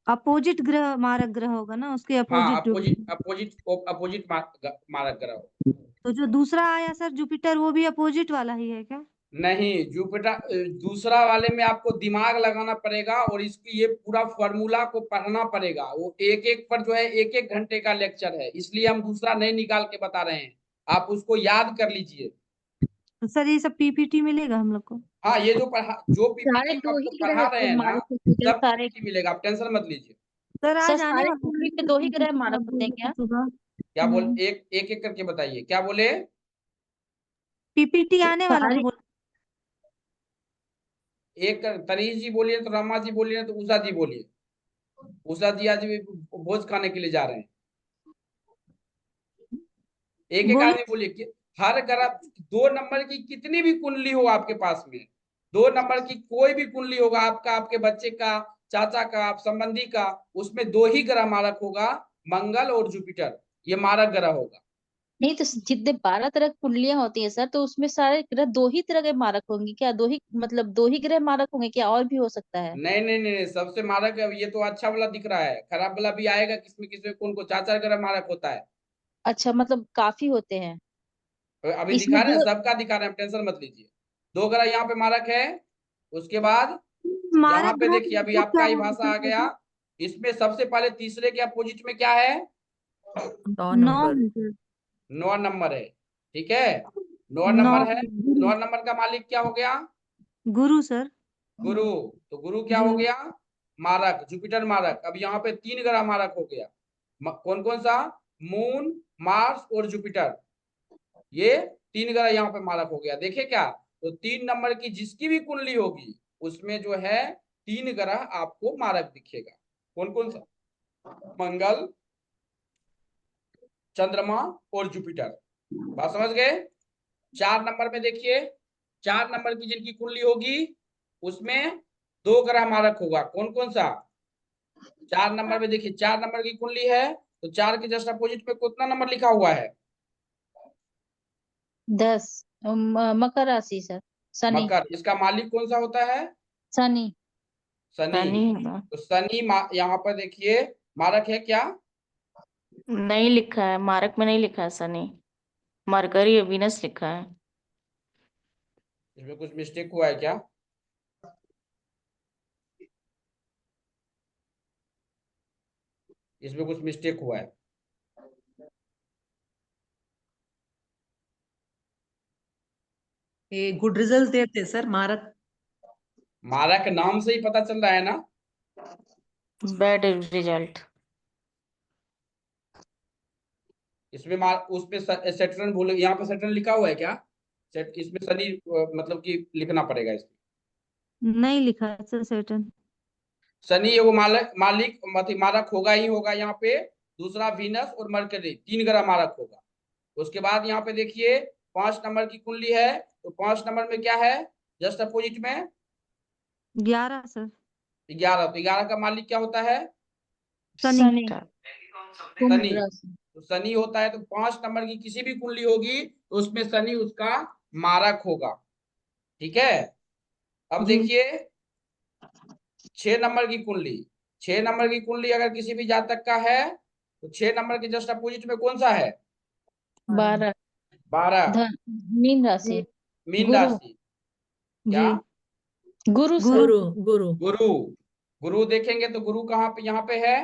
अपोजिट ग्रह मारक ग्रह होगा ना उसके हाँ अपोजिट जो। अपोजिट मारक ग्रह। तो जो दूसरा आया सर जुपिटर वो भी अपोजिट वाला ही है क्या? नहीं, जुपिटर दूसरा वाले में आपको दिमाग लगाना पड़ेगा और इसकी ये पूरा फॉर्मूला को पढ़ना पड़ेगा। वो एक एक पर जो है 1-1 घंटे का लेक्चर है, इसलिए हम दूसरा नहीं निकाल के बता रहे हैं, आप उसको याद कर लीजिए। तो सर ये सब पीपीटी मिलेगा हम लोग को? हाँ, ये जो जो सारे पीपीटी हम 2 आपको ही पढ़ा रहे हैं ग्रह ना मारक होते हैं सब सारे? पीपीटी मिलेगा, आप टेंशन मत लीजिए। सर सर आज आने सारे वाला कुंडली पे 2 ही ग्रह मारक होते हैं क्या? सुबह क्या बोल, एक एक करके बताइए क्या बोले? पीपीटी आने वाला था सारे बोल। एक तरीश जी बोलिए, तो रमा जी बोलिए, तो उषा जी बोलिए। उषा जी आज भी भोज खाने के लिए जा रहे हैं। एक एक बोलिए। आदमी बोलिए कि हर ग्रह 2 नंबर की कितनी भी कुंडली हो आपके पास में, 2 नंबर की कोई भी कुंडली होगा आपका, आपके बच्चे का, चाचा का, आप संबंधी का, उसमें 2 ही ग्रह मारक होगा, मंगल और जुपिटर, ये मारक ग्रह होगा। नहीं तो जितने 12 तरह की कुंडलियां होती हैं सर, तो उसमें सारे ग्रह 2 ही तरह के मारक होंगे क्या? 2 ही मतलब 2 ही ग्रह मारक होंगे क्या, और भी हो सकता है? नहीं नहीं नहीं, सबसे मारक है ये तो अच्छा वाला दिख रहा है, खराब वाला भी आएगा, किसमें किसमें कौन को 4-4 ग्रह मारक होता है। अच्छा मतलब काफी होते हैं अभी इसमें दिखा रहे हैं, 2। सबका दिखा रहे हैं, टेंशन मत लीजिए। 2 ग्रह यहाँ पे मारक है। उसके बाद यहाँ मारक पे ग्रह देखिए अभी मतलब क्या आपका ही है भाषा आ सर? गया। इसमें सबसे पहले तीसरे के अपोजिट में क्या है? 9 9 नंबर। है सर। 9 नंबर है, ठीक है। 9 9 नंबर है, 9 नंबर का मालिक क्या हो गया? गुरु सर। गुरु। तो गुरु क्या हो जी। गया? मारक, जुपिटर मारक। अब यहाँ पे 3 ग्रह मारक हो गया। कौन कौन सा? मून, मार्स और जुपिटर। ये 3 ग्रह यहाँ पे मारक हो गया। देखे क्या? तो 3 नंबर की जिसकी भी कुंडली होगी उसमें जो है 3 ग्रह आपको मारक दिखेगा। कौन कौन सा? मंगल, चंद्रमा और जुपिटर। बात समझ गए? 4 नंबर में देखिए, 4 नंबर की जिनकी कुंडली होगी उसमें 2 ग्रह मारक होगा। कौन कौन सा? 4 नंबर में देखिए, 4 नंबर की कुंडली है तो 4 के जस्ट अपोजिट में कितना नंबर लिखा हुआ है? 10। मकर राशि सर। शनि। मकर। इसका मालिक कौन सा होता है? शनि। शनि। तो शनि यहाँ पर देखिए मारक है क्या? नहीं लिखा है, मारक में नहीं लिखा है शनि, मरकरी वीनस लिखा है। इसमें कुछ मिस्टेक हुआ है क्या? इसमें कुछ मिस्टेक हुआ है। ये गुड रिजल्ट देते सर मारक। मारक नाम से ही पता चल रहा है ना। Bad result. इसमें उसमें सेटर्न भूल, यहाँ पे सेटर्न लिखा हुआ है क्या? इसमें शनि मतलब कि लिखना पड़ेगा इसमें। नहीं लिखा है सर सेटन। शनि एगो मालिक मतलब मारक होगा ही होगा यहाँ पे। दूसरा वीनस और मरकरी, 3 ग्रह मारक होगा। उसके बाद यहाँ पे देखिए 5 नंबर की कुंडली है तो 5 नंबर में क्या है? जस्ट अपोजिट में 11 सर। 11। तो 11 का मालिक क्या होता है? शनि। शनि। कुंभ शनि। राशि। तो शनि होता है तो 5 नंबर की किसी भी कुंडली होगी तो उसमें शनि उसका मारक होगा। ठीक है। अब जी। देखिए 6 नंबर की कुंडली। 6 नंबर की कुंडली अगर किसी भी जातक का है तो 6 नंबर के जस्ट अपोजिट में कौन सा है? 12। 12। मीन राशि। मीन गुरु। राशि। क्या? जी। गुरु सर। गुरु गुरु गुरु। गुरु देखेंगे तो गुरु कहाँ पे? यहाँ पे है।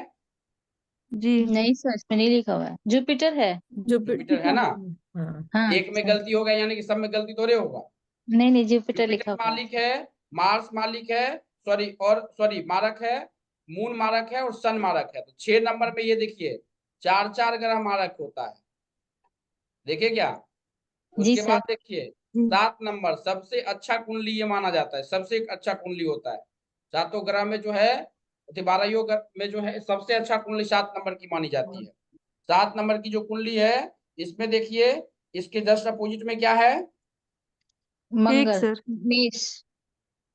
जी। नहीं सर, इसमें नहीं लिखा हुआ है। जुपिटर है। जुपिटर है ना। हाँ। हाँ एक में सर। गलती होगा यानी कि सब में गलती थोड़े होगा। नहीं नहीं, जुपिटर लिखा जुपिटर हुआ है। मालिक है, मार्स मालिक है, सॉरी मारक है, मून मारक है और सन मारक है। तो 6 नंबर में ये देखिए 4 ग्रह मारक होता है। देखे क्या? जी उसके सर। बाद देखिए 7 नंबर सबसे अच्छा कुंडली ये माना जाता है, सबसे अच्छा कुंडली होता है। 7 ग्रह में जो है 12 में जो है सबसे अच्छा कुंडली 7 नंबर की मानी जाती है। 7 नंबर की जो कुंडली है इसमें देखिए इसके जस्ट अपोजिट में क्या है? एक मंगल। सर। मेष।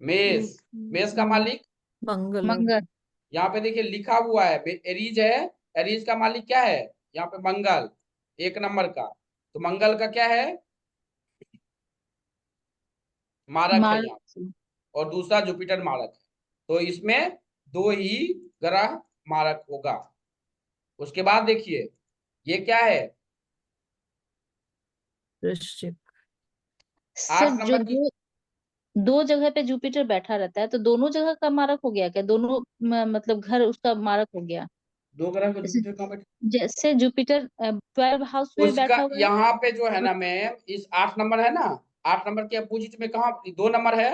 मेष। मेष का मालिक मंगल। मंगल। यहाँ पे देखिए लिखा हुआ है एरीज है। एरीज का मालिक क्या है? यहाँ पे मंगल, 1 नंबर का। तो मंगल का क्या है? मारक है यहाँ। मार्च। और दूसरा जुपिटर मारक है। तो इसमें 2 ही ग्रह मारक होगा। उसके बाद देखिए ये क्या है? वृश्चिक। सर 8 जो नंबर की। दो जगह पे जुपिटर बैठा रहता है तो दोनों जगह का मारक हो गया क्या? दोनों मतलब घर उसका मारक हो गया? 2 ग्रह को जैसे जुपिटर कहाँ बैठे? जैसे जुपिटर 12 हाउस में उसका बैठा हुआ है। यहाँ पे जो है ना मैम, इस 8 नंबर है ना, 8 नंबर के अपोजिट में कहाँ 2 नंबर है?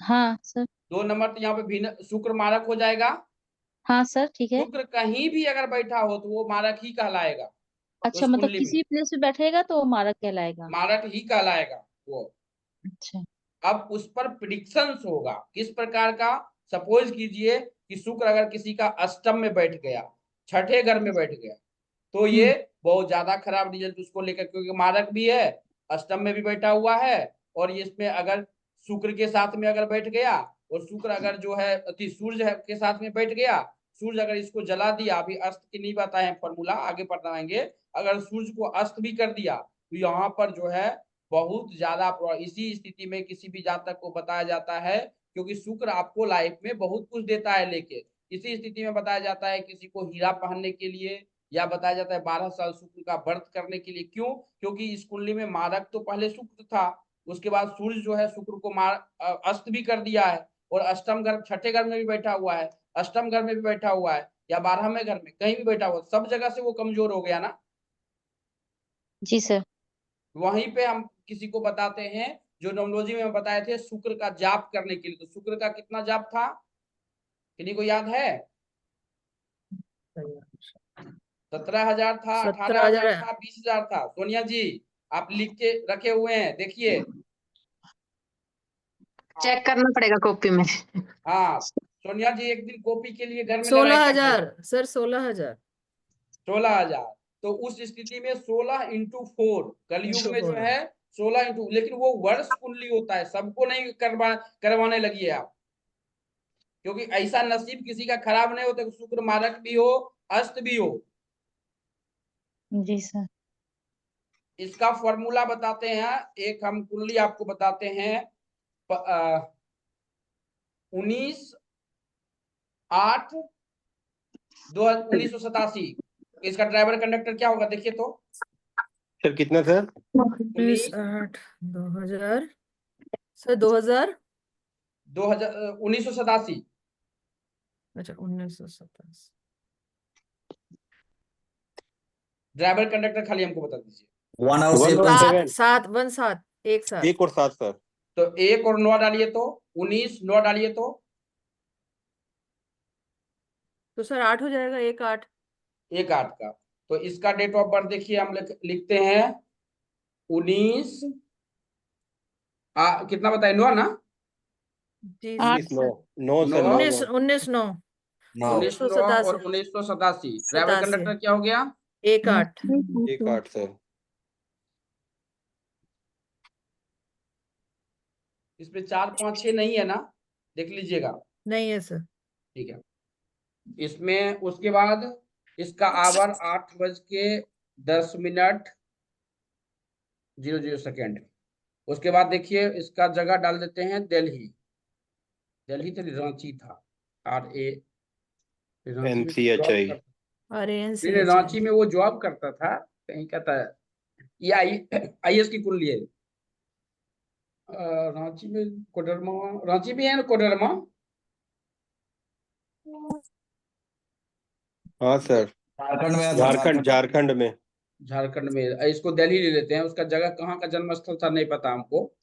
हाँ सर। 2 नंबर तो यहाँ पे भी शुक्र मारक हो जाएगा। हाँ सर ठीक है। शुक्र कहीं भी अगर बैठा हो तो वो मारक ही कहलाएगा। अच्छा, उस मतलब कुंडली में किसी प्लेस पे बैठेगा तो वो मारक कहलाएगा। मारक ही कहलाएगा वो। अच्छा। अब उस पर प्रिडिक्शंस होगा किस प्रकार का। सपोज कीजिए कि शुक्र अगर किसी का अष्टम में बैठ गया, छठे घर में बैठ गया, तो ये बहुत ज्यादा खराब रिजल्ट उसको लेकर, क्योंकि मारक भी है, अष्टम में भी बैठा हुआ है, और ये इसमें अगर शुक्र के साथ में अगर बैठ गया, और शुक्र अगर जो है अति सूर्य के साथ में बैठ गया, सूर्य अगर इसको जला दिया, अभी अस्त की नहीं बताए फॉर्मूला, आगे बताएंगे, अगर सूर्य को अस्त भी कर दिया तो यहाँ पर जो है बहुत ज्यादा इसी स्थिति में किसी भी जातक को बताया जाता है, क्योंकि शुक्र आपको लाइफ में बहुत कुछ देता है लेके। इसी स्थिति में बताया जाता है किसी को हीरा पहनने के लिए, या बताया जाता है 12 साल शुक्र का व्रत करने के लिए। क्यों? क्योंकि इस कुंडली में मारक तो पहले शुक्र था, उसके बाद सूर्य जो है शुक्र को अस्त भी कर दिया है, और अष्टम घर, छठे घर में भी बैठा हुआ है, अष्टम घर में भी बैठा हुआ है, या 12वें घर में कहीं भी बैठा हुआ, सब जगह से वो कमजोर हो गया ना। जी सर। वहीं पे हम किसी को बताते हैं जो नोमोलॉजी में बताए थे शुक्र का जाप करने के लिए। तो शुक्र का कितना जाप था, किन्हीं को याद है? 17,000 था, 18,000 17,000 था, 20,000 था। सोनिया जी आप लिख के रखे हुए हैं, देखिए। चेक करना पड़ेगा कॉपी में। हाँ सोनिया जी एक दिन कॉपी के लिए घर में लगाया 16,000 सर, 16,000। 16,000। तो उस स्थिति में 16 इंटू 4 कलयुग Into में जो 4 है 16 इंटू, लेकिन वो वर्ष कुंडली होता है, सबको नहीं करवाने लगी है आप, क्योंकि ऐसा नसीब किसी का खराब नहीं होता, शुक्र मारक भी हो अस्त भी हो। जी सर। इसका फॉर्मूला बताते हैं, एक हम कुंडली आपको बताते हैं। 19/8/1987। इसका ड्राइवर कंडक्टर क्या होगा देखिए तो। सर कितना सर? 19/8/2000 सर, 2000। 1987। अच्छा, 1987। ड्राइवर कंडक्टर खाली हमको बता दीजिए। 117 7 1 7 1 7। 1 और 7 सर। तो 1 और 9 डालिए तो 19, 9 डालिए तो सर 8 हो जाएगा, 1 8। 1 8 का। तो इसका डेट ऑफ बर्थ देखिए, हम लिखते हैं 19 कितना बताए, 9 ना? जी 19 9 9 सर 9 19 9 19 9 19 9 और 1987। ड्राइवर 87। कंडक्टर क्या हो गया? 1 8। 1 8 सर। इसमें 4 5 6 नहीं है ना, देख लीजिएगा। नहीं है सर। ठीक है। इसमें उसके बाद इसका आवर 8:10:00 उसके बाद देखिए इसका जगह डाल देते हैं दिल्ली। दिल्ली तो रांची था, RA रांची में NC जॉब HI करता, RANC नहीं रांची में वो जॉब करता था कहीं का था। ये IS की कुंडली है। रांची में कोडरमा, रांची में है ना कोडरमा। हाँ सर, झारखंड झारखंड में। झारखंड में, इसको दिल्ली ले लेते हैं, उसका जगह कहाँ का जन्म स्थल था नहीं पता हमको।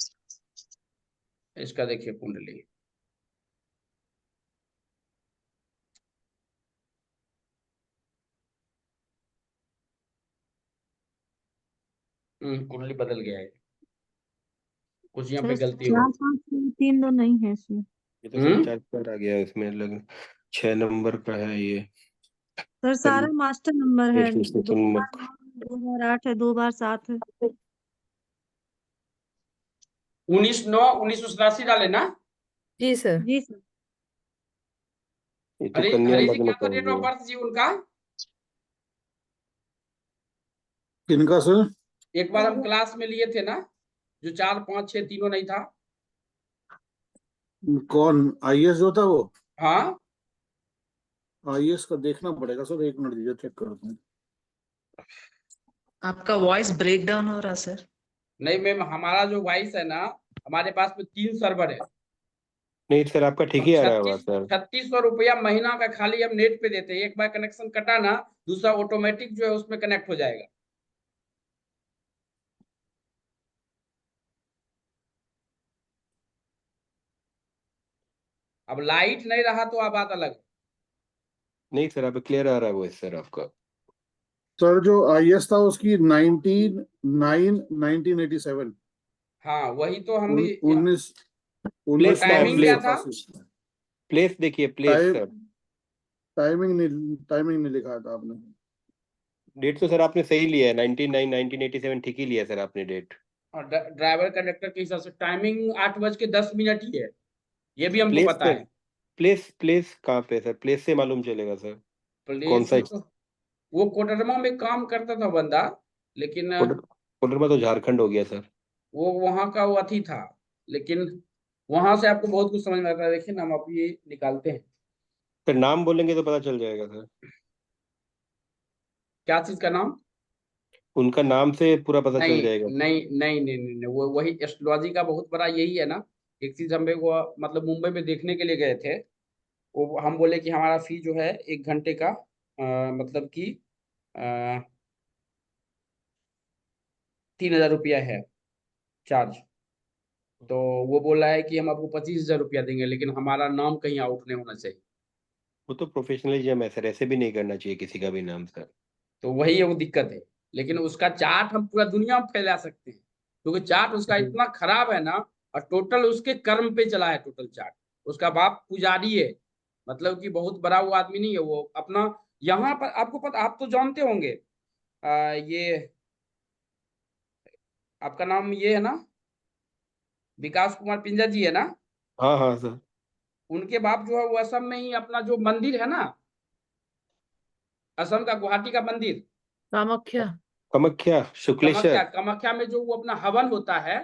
इसका देखिए कुंडली, कुंडली बदल गया है, कुछ यहाँ पे गलती हो 4 5 3 2 नहीं है इसमें। ये तो सर 4 आ गया इसमें, लग 6 नंबर का है ये। सर सारा मास्टर नंबर है, 2 रजिस्ट्रेशन बार 9 2 बार 8 है, 2 बार 7 है। 19/9/1987 डाले ना? जी सर। जी सर। ये तो हरी कन्या हरी जी लग्न क्या का था हो डेट ऑफ गया। बर्थ जी उनका? किनका सर? एक बार हम क्लास में लिए थे ना, जो 4 5 6 तीनों नहीं था। कौन IS जो था वो? हाँ IS का देखना पड़ेगा सर, 1 मिनट दीजिए, चेक करते हैं। आपका वॉइस ब्रेक डाउन हो रहा सर। नहीं मैम, हमारा जो वॉइस है ना, हमारे पास में 3 सर्वर है। नहीं सर आपका ठीक और ही आ रहा होगा सर। 3600 रुपया महीना का खाली हम नेट पे देते हैं। एक बार कनेक्शन कटा ना, दूसरा ऑटोमेटिक जो है उसमें कनेक्ट हो जाएगा। अब लाइट नहीं रहा तो बात अलग है। नहीं सर आप क्लियर आ रहा है वॉइस सर आपका। सर जो IS था उसकी 19/9/1987। हाँ वही तो हम भी 19 प्लेस का है, टाइमिंग क्या था? प्लेस देखिए, प्लेस सर। टाइमिंग नहीं लिखा था आपने। डेट तो सर आपने सही लिया है, 19/9/1987 ठीक ही लिया है सर आपने डेट। और ड्राइवर कंडक्टर के हिसाब से टाइमिंग 8:10 ही है, ये भी हमको प्लेस पता सर, है। प्लेस कहाँ पे सर? प्लेस से मालूम चलेगा सर कौन प्लेस सा। तो वो कोडरमा में काम करता था बंदा, लेकिन कोडरमा तो झारखंड हो गया सर। वो वहां का वो अथी था, लेकिन वहां से आपको बहुत कुछ समझ में आता है। देखिए ना, हम आप ये निकालते हैं। फिर नाम बोलेंगे तो पता चल जाएगा सर। क्या चीज का नाम? उनका नाम से पूरा पता नहीं चल जाएगा। नहीं नहीं नहीं नहीं, नहीं। वो वही एस्ट्रोलॉजी का बहुत बड़ा यही है ना। एक चीज हम वो मतलब मुंबई में देखने के लिए गए थे। वो हम बोले कि हमारा फी जो है 1 घंटे का मतलब कि 3,000 रुपया है। चार्ज। तो वो बोल रहा है कि हम आपको 25,000 रुपया देंगे, लेकिन हमारा नाम कहीं आउट नहीं होना चाहिए। वो तो प्रोफेशनलिज्म है सर, ऐसे भी नहीं करना चाहिए किसी का भी नाम सर। तो वही है, वो दिक्कत है। लेकिन उसका चार्ट हम पूरा दुनिया में फैला सकते हैं, क्योंकि चार्ट उसका इतना खराब है ना, और टोटल उसके कर्म पे चला है टोटल चार्ट। उसका बाप पुजारी है, मतलब कि बहुत बड़ा वो आदमी नहीं है। वो अपना यहाँ पर आपको पता, आप तो जानते होंगे, ये आपका नाम ये है ना, विकास कुमार पिंजा जी है ना। हाँ हाँ सर। उनके बाप जो है वो असम में ही अपना जो मंदिर है ना, असम का गुवाहाटी का मंदिर कामाख्या। कामाख्या शुक्लेश्वर। कामाख्या में जो वो अपना हवन होता है,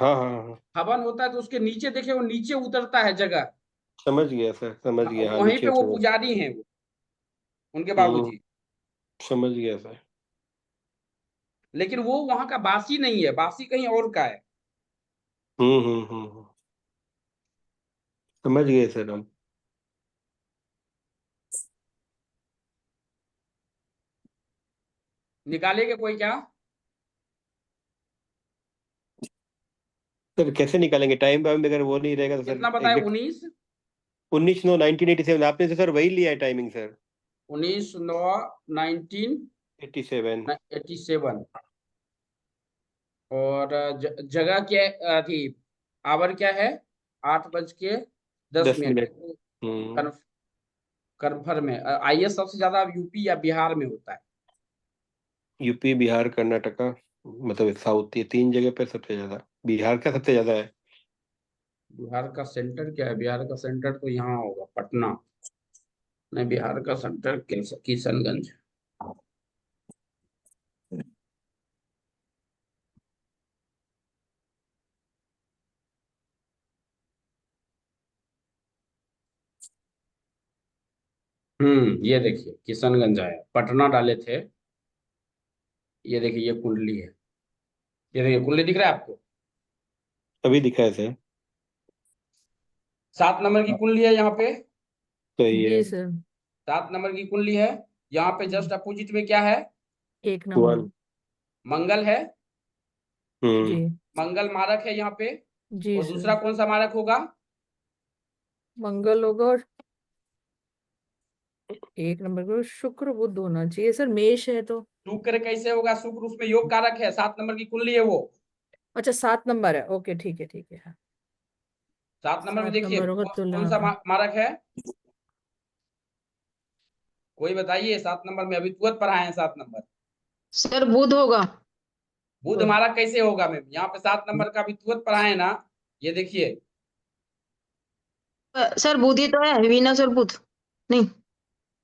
हाँ हाँ हाँ, हवन होता है, तो उसके नीचे देखे वो नीचे उतरता है जगह। समझ गया सर, समझ हाँ, गया, हाँ वहीं नीचे पे वो उतर। पुजारी हैं वो, उनके हम्म, बाबूजी। समझ गया सर। लेकिन वो वहां का बासी नहीं है, बासी कहीं और का है। समझ गए सर हम। निकालेंगे कोई क्या? सर कैसे निकालेंगे, टाइम बाइम अगर वो नहीं रहेगा तो सर कितना बताए? एग्जैक्ट। 19 19/9/1987 आपने तो सर वही लिया है टाइमिंग सर। 19/9/1987। 87। और जगह क्या थी, आवर क्या है? 8:10 10 मिनट मिनट। हम्म। कन्फर्म है। आईएएस सबसे ज्यादा यूपी या बिहार में होता है। यूपी, बिहार, कर्नाटका, मतलब साउथ, ये 3 जगह पे सबसे ज्यादा। बिहार का सबसे ज्यादा है। बिहार का सेंटर क्या है? बिहार का सेंटर तो यहाँ होगा, पटना। नहीं, बिहार का सेंटर किशनगंज। ये देखिए किशनगंज आया, पटना डाले थे। ये देखिए ये कुंडली है, ये देखिए कुंडली दिख रहा है आपको? अभी दिखा है सर। 7 नंबर की कुंडली है यहाँ पे। सही है। जी सर। 7 नंबर की कुंडली है। यहाँ पे जस्ट अपोजिट में क्या है? 1 नंबर। 1। मंगल है। जी। हम्म। मंगल मारक है यहाँ पे। जी और सर। दूसरा कौन सा मारक होगा? मंगल होगा, और 1 नंबर को शुक्र बुध होना चाहिए सर। मेष है तो। शुक्र कैसे होगा? शुक्र उसमें योग कारक है, 7 नंबर की कुंडली है वो। अच्छा 7 नंबर है, ओके ठीक है ठीक है, हाँ। 7 नंबर में 7 देखिए नंबर होगा कौन तुला सा का। मारक है? कोई बताइए, 7 नंबर में अभी तुरंत पढ़ाए हैं 7 नंबर। सर बुध होगा। बुध मारक कैसे होगा मैम? यहाँ पे 7 नंबर का अभी तुरंत पढ़ाए ना, ये देखिए। सर बुध ही तो है, वीनस और बुध। नहीं,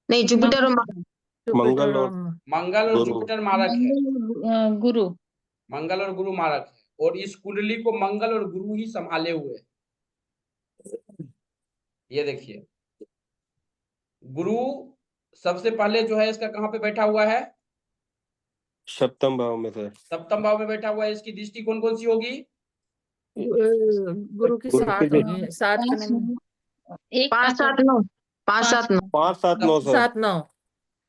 नहीं जुपिटर और मंगल और मंगल और गुरु। जुपिटर मारक है। गुरु। मंगल और गुरु मारक है, और इस कुंडली को मंगल और गुरु ही संभाले हुए हैं। ये देखिए, गुरु सबसे पहले जो है इसका कहाँ पे बैठा हुआ है? सप्तम भाव में सर। सप्तम भाव में बैठा हुआ है। इसकी दृष्टि कौन कौन सी होगी? गुरु की गुरु 7 की होगी, 7 का नहीं। 5 7 9, 5 7 9। 5 7 9 सर। 7 9।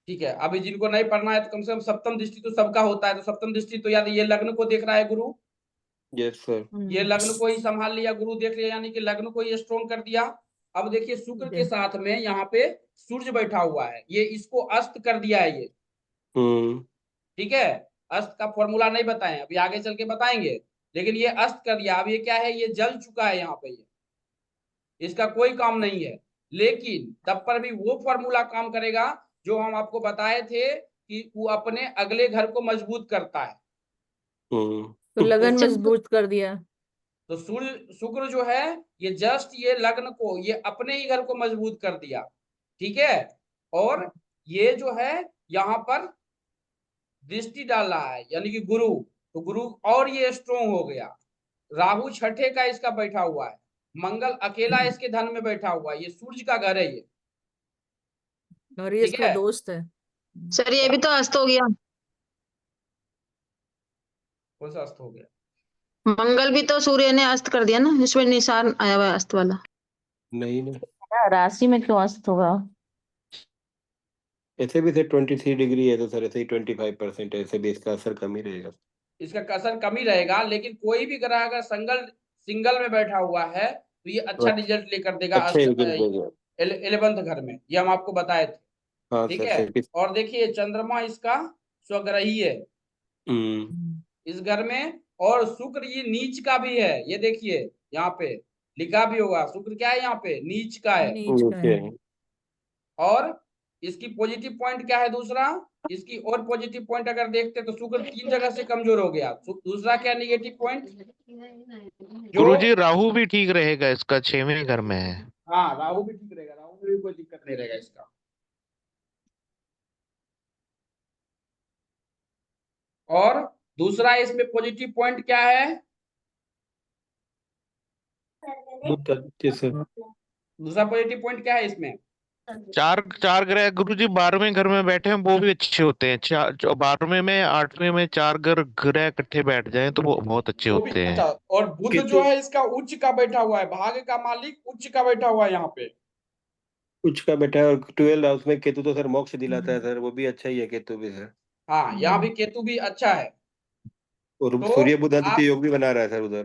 ठीक है, अभी जिनको नहीं पढ़ना है तो कम से कम सप्तम दृष्टि तो सबका होता है। तो सप्तम दृष्टि तो याद, ये लग्न को देख रहा है गुरु। Yes sir. ये लग्न को ही संभाल लिया, गुरु देख लिया, यानी कि लग्न को ही स्ट्रॉन्ग कर दिया। अब देखिए शुक्र के साथ में यहाँ पे सूर्य बैठा हुआ है, ये इसको अस्त कर दिया है ये। ठीक है, अस्त का फॉर्मूला नहीं बताएं, अभी आगे चल के बताएंगे। लेकिन ये अस्त कर दिया। अब ये क्या है? ये जल चुका है यहाँ पे, ये इसका कोई काम नहीं है। लेकिन तब पर भी वो फॉर्मूला काम करेगा जो हम आपको बताए थे कि वो अपने अगले घर को मजबूत करता है। तो लगन मजबूत कर दिया। तो सूर्य शुक्र जो है, ये जस्ट ये लग्न को, ये अपने ही घर को मजबूत कर दिया। ठीक है, और ये जो है यहाँ पर दृष्टि डाल रहा है, यानी कि गुरु। तो गुरु और ये स्ट्रोंग हो गया। राहु छठे का इसका बैठा हुआ है। मंगल अकेला इसके धन में बैठा हुआ है। ये सूर्य का घर है ये। और ये ठीक इसका है, दोस्त है। सर ये भी तो अस्त हो गया। कौन सा अस्त हो गया? मंगल भी तो सूर्य ने अस्त कर दिया ना, इसमें निशान आया हुआ है अस्त वाला। नहीं नहीं, राशि में क्यों अस्त होगा? ऐसे भी सर 23 डिग्री है तो सर ऐसे ही 25% है, ऐसे भी इसका असर कम ही रहेगा। इसका कसर कम ही रहेगा, लेकिन कोई भी ग्रह अगर सिंगल में बैठा हुआ है तो ये अच्छा रिजल्ट लेकर देगा अच्छे रिजल्ट देगा। 11th घर में, ये हम आपको बताए थे। हाँ ठीक सर है, सर। और देखिए चंद्रमा इसका स्वग्रही है हम्म। इस घर में, और शुक्र ये नीच का भी है, ये देखिए यहाँ पे लिखा भी होगा, शुक्र क्या है यहाँ पे, नीच का है। नीच का नीचे है। है। और इसकी पॉजिटिव पॉइंट क्या है दूसरा, इसकी और पॉजिटिव पॉइंट अगर देखते तो शुक्र 3 जगह से कमजोर हो गया। दूसरा क्या नेगेटिव पॉइंट, जो गुरुजी राहु भी ठीक रहेगा, इसका 6वें घर में है। हाँ राहु भी ठीक रहेगा, राहु में भी कोई दिक्कत नहीं रहेगा इसका। और दूसरा इसमें पॉजिटिव पॉइंट क्या है, दूसरा पॉजिटिव पॉइंट क्या है इसमें, चार ग्रह गुरुजी 12वें घर में बैठे हैं, वो भी अच्छे होते हैं। 12वें में 8वें में 4 ग्रह इकट्ठे बैठ जाएं तो वो बहुत अच्छे वो भी होते अच्छा। हैं। और बुध जो है इसका उच्च का बैठा हुआ है, भाग्य का मालिक उच्च का बैठा हुआ है यहाँ पे। कुछ का बेटा है, और 12 हाउस में केतु तो सर मोक्ष दिलाता है सर, वो भी अच्छा ही है केतु भी सर। हाँ यहाँ भी केतु भी अच्छा है। और तो सूर्य बुध आदित्य आप योग भी बना रहा है सर उधर।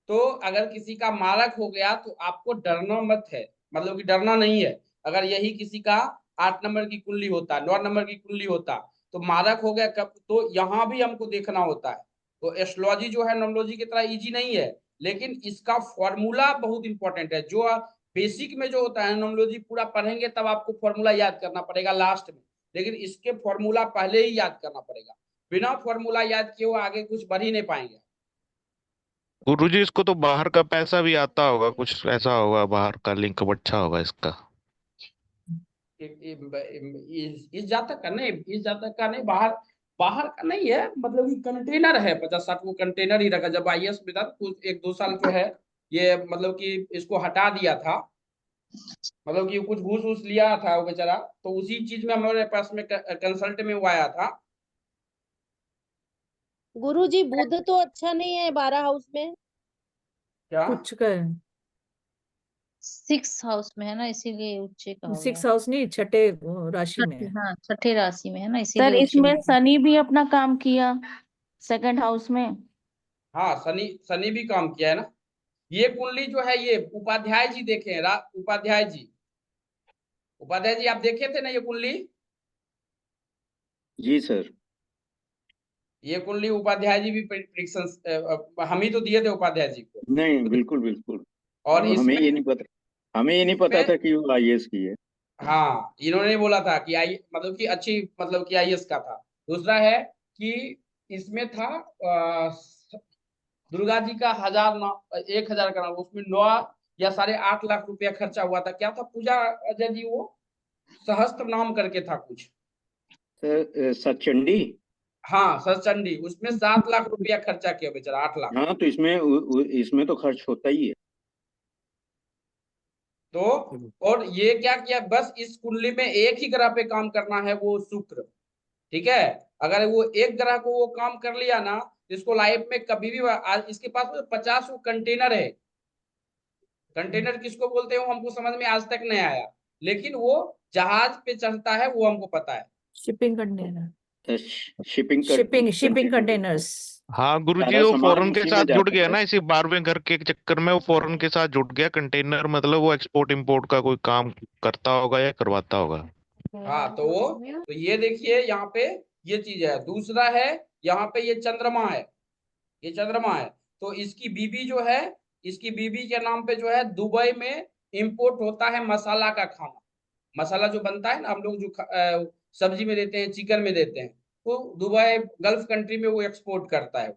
तो अगर किसी का मारक हो गया तो आपको डरना मत है, मतलब कि डरना नहीं है। अगर यही किसी का 8 नंबर की कुंडली होता, 9 नंबर की कुंडली होता, तो मारक हो गया कब, तो यहाँ भी हमको देखना होता है। तो एस्ट्रोलॉजी जो है नॉमोलॉजी की तरह इजी नहीं है, लेकिन इसका फॉर्मूला बहुत इंपॉर्टेंट है। जो बेसिक में जो होता है नॉमोलॉजी पूरा पढ़ेंगे तब आपको फॉर्मूला याद करना पड़ेगा लास्ट में, लेकिन इसके फॉर्मूला पहले ही याद करना पड़ेगा। बिना फॉर्मूला याद किए हुए आगे कुछ बढ़ ही नहीं पाएंगे। गुरुजी इसको तो बाहर का पैसा भी आता होगा, कुछ ऐसा होगा, बाहर का लिंक अच्छा होगा इसका। इस जातक का नहीं, इस जातक का नहीं, बाहर बाहर का नहीं है, मतलब कि कंटेनर है 50-60 वो कंटेनर ही रखा। जब IAS में था कुछ 1-2 साल जो है ये, मतलब कि इसको हटा दिया था, मतलब कि कुछ घूस घूस लिया था वो बेचारा, तो उसी चीज में हमारे पास में कंसल्ट में वो आया था। गुरुजी बुध तो अच्छा नहीं है 12 हाउस में। क्या उच्च का है, 6 हाउस में है ना, इसीलिए उच्च का हो 6 गया। हाउस नहीं, छठे राशि में छठे, है। हाँ छठे राशि में है ना, सर इसीलिए उच्च में इसमें है। शनि भी अपना काम किया 2nd हाउस में। हाँ शनि भी काम किया है ना। ये कुंडली जो है ये उपाध्याय जी देखे हैं, उपाध्याय जी आप देखे थे ना ये कुंडली, जी सर। ये कुंडली उपाध्याय जी भी प्रिडिक्शन हम ही तो दिए थे उपाध्याय जी को। नहीं बिल्कुल बिल्कुल। और हमें इसमें ये नहीं पता, हमें ये नहीं पता था कि वो IAS की है। हाँ इन्होंने बोला था कि मतलब कि अच्छी, मतलब कि IAS का था। दूसरा है कि इसमें था दुर्गा जी का 1000 का नाम, उसमें 9 या 8.5 लाख रुपया खर्चा हुआ था। क्या था पूजा अजय जी, वो सहस्त्र नाम करके था कुछ। सचंडी। हाँ सचंडी, उसमें 7 लाख रुपया खर्चा किया बेचारा, 8 लाख। हाँ तो इसमें तो खर्च होता ही है। तो और ये क्या किया, बस इस कुंडली में एक ही ग्रह पे काम करना है, वो शुक्र। ठीक है, अगर वो एक ग्रह को वो काम कर लिया ना, इसको लाइफ में कभी भी आज इसके पास 50 कंटेनर है। कंटेनर किसको बोलते हैं वो हमको समझ में आज तक नहीं आया, लेकिन वो जहाज पे चढ़ता है वो हमको पता है। Shipping container, shipping shipping containers. हाँ गुरुजी सारा वो सामान फॉरेन के उसी में साथ जुड़ जाता गया है। ना, इसी 12वें घर के चक्कर में वो फॉरेन के साथ जुड़ गया। कंटेनर मतलब वो एक्सपोर्ट इंपोर्ट का कोई काम करता होगा या करवाता होगा। हाँ तो ये देखिए यहाँ पे ये चीज है। दूसरा है यहाँ पे ये चंद्रमा है, ये चंद्रमा है। तो इसकी बीबी जो है, इसकी बीबी के नाम पे जो है दुबई में इंपोर्ट होता है मसाला का खाना। मसाला जो बनता है ना, हम लोग जो सब्जी में देते हैं, चिकन में देते हैं, तो दुबई गल्फ कंट्री में वो एक्सपोर्ट करता है।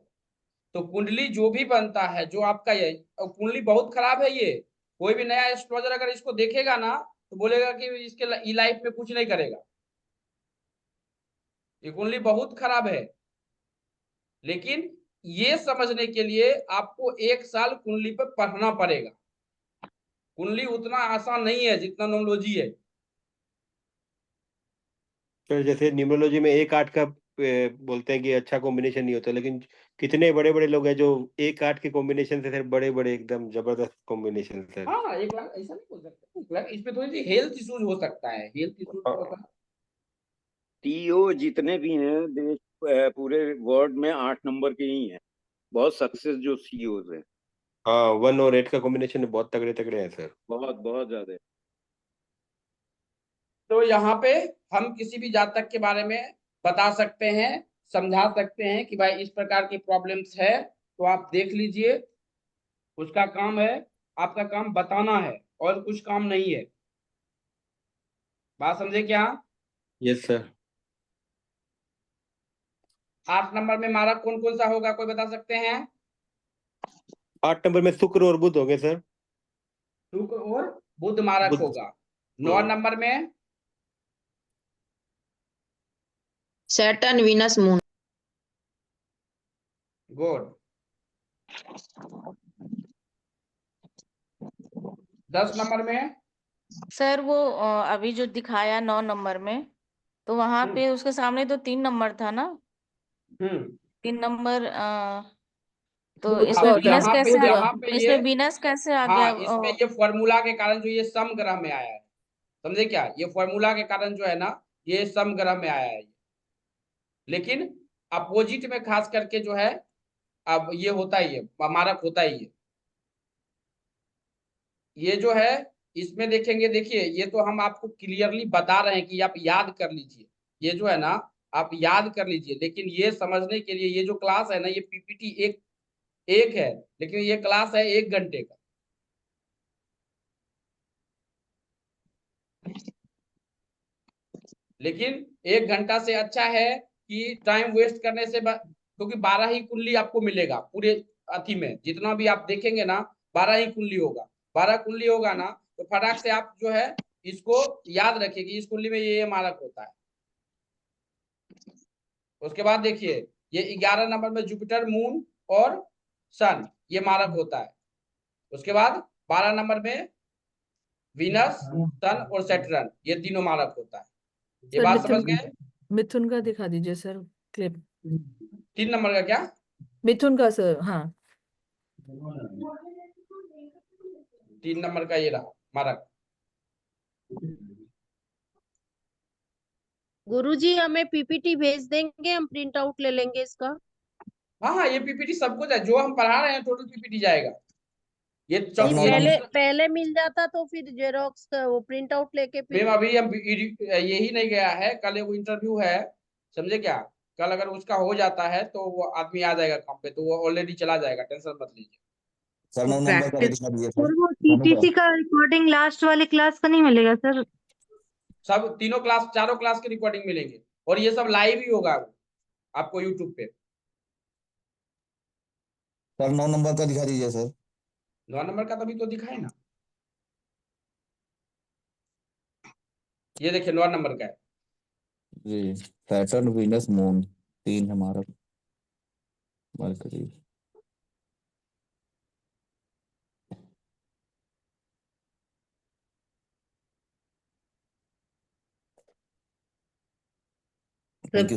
तो कुंडली जो भी बनता है, जो आपका ये कुंडली बहुत खराब है ये, कोई भी नया एस्ट्रोलॉजर अगर इसको देखेगा ना तो बोलेगा कि इसके लाइफ में कुछ नहीं करेगा। ये कुंडली बहुत खराब है, लेकिन ये समझने के लिए आपको 1 साल कुंडली पर पढ़ना पड़ेगा। कुंडली उतना आसान नहीं है जितना नॉमोलॉजी है। तो जैसे न्यूमरोलॉजी में 1-8 का बोलते हैं कि अच्छा कॉम्बिनेशन नहीं होता, लेकिन कितने बड़े बड़े लोग हैं जो 1-8 के कॉम्बिनेशन से फिर बड़े बड़े एकदम जबरदस्त कॉम्बिनेशन सर। हाँ 1 लाख ऐसा नहीं बोल सकते, 1 लाख इसमें थोड़ी सी हेल्थ इश्यूज हो सकता है, हेल्थ इश्यूज टीओ जितने भी हैं देश पूरे वर्ल्ड में 8 नंबर के ही हैं, बहुत सक्सेस जो सीईओज हैं। हाँ 1 और 8 का कॉम्बिनेशन बहुत तगड़े तगड़े हैं सर, बहुत बहुत ज्यादा। तो यहाँ पे हम किसी भी जातक के बारे में बता सकते हैं, समझा सकते हैं कि भाई इस प्रकार की प्रॉब्लम्स है, तो आप देख लीजिए। उसका काम है, आपका काम बताना है और कुछ काम नहीं है। बात समझे क्या? Yes sir. 8 नंबर में मारक कौन कौन सा होगा, कोई बता सकते हैं? 8 नंबर में शुक्र और बुध होंगे सर। शुक्र और बुध मारक बुध। होगा। 9 नंबर में Saturn, Venus, moon. Good. 10 number में सर वो अभी जो दिखाया 9 नंबर में, तो वहां पे उसके सामने तो 3 नंबर था ना, 3 नंबर। तो इसमें अब वीनस कैसे यहाँ पे ये, इसमें वीनस कैसे आ गया? हाँ इसमें ये फॉर्मूला के कारण जो ये सम ग्रह में आया है, समझे क्या? ये फॉर्मूला के कारण जो है ना, ये सम ग्रह में आया है। लेकिन अपोजिट में खास करके जो है, अब ये होता ही है, मारक होता ही है। ये जो है इसमें देखेंगे, देखिए ये तो हम आपको क्लियरली बता रहे हैं कि आप याद कर लीजिए। ये जो है ना आप याद कर लीजिए, लेकिन ये समझने के लिए ये जो क्लास है ना, ये पीपीटी एक है, लेकिन ये क्लास है 1 घंटे का। लेकिन 1 घंटा से अच्छा है कि टाइम वेस्ट करने से, क्योंकि 12 ही कुंडली आपको मिलेगा पूरे अथी में, जितना भी आप देखेंगे ना 12 ही कुंडली होगा। 12 कुंडली होगा ना, तो फटाक से आप जो है इसको याद रखिए कि इस कुंडली में ये मारक होता है। उसके बाद देखिए ये 11 नंबर में जुपिटर, मून और सन, ये मारक होता है। उसके बाद 12 नंबर में वीनस, सन और सैटर्न, ये तीनों मारक होता है। ये सर बात समझ गए? मिथुन का दिखा दीजिए सर क्लिप। 3 नंबर का क्या? मिथुन का सर, हाँ 3 नंबर का ये रहा मारक। गुरुजी हमें पीपीटी भेज देंगे, हम प्रिंट आउट ले लेंगे इसका। हाँ ये पीपीटी सब कुछ है, जो हम पढ़ा रहे हैं टोटल पीपीटी जाएगा। ये नहीं, पहले मिल जाता तो फिर जेरोक्स का वो प्रिंट आउट लेके मैम अभी हम यही नहीं गया है, कल वो इंटरव्यू है, समझे क्या? कल अगर उसका हो जाता है तो वो आदमी आ जाएगा काम पे, तो वो ऑलरेडी चला जाएगा, टेंशन मत लीजिए। सर 9 नंबर का दिखा दीजिए सर। वो टीटीसी का रिकॉर्डिंग लास्ट वाले क्लास का नहीं मिलेगा सर? सब तीनों क्लास, चारों क्लास की रिकॉर्डिंग मिलेंगे, और ये सब लाइव ही होगा आपको यूट्यूब पे। सर 9 नंबर का दिखा दीजिए सर। 9 नंबर का तभी तो दिखाए ना, ये देखिए 9 नंबर का है। जी सैटर्न, वीनस, मून 3 हमारा मरकरी।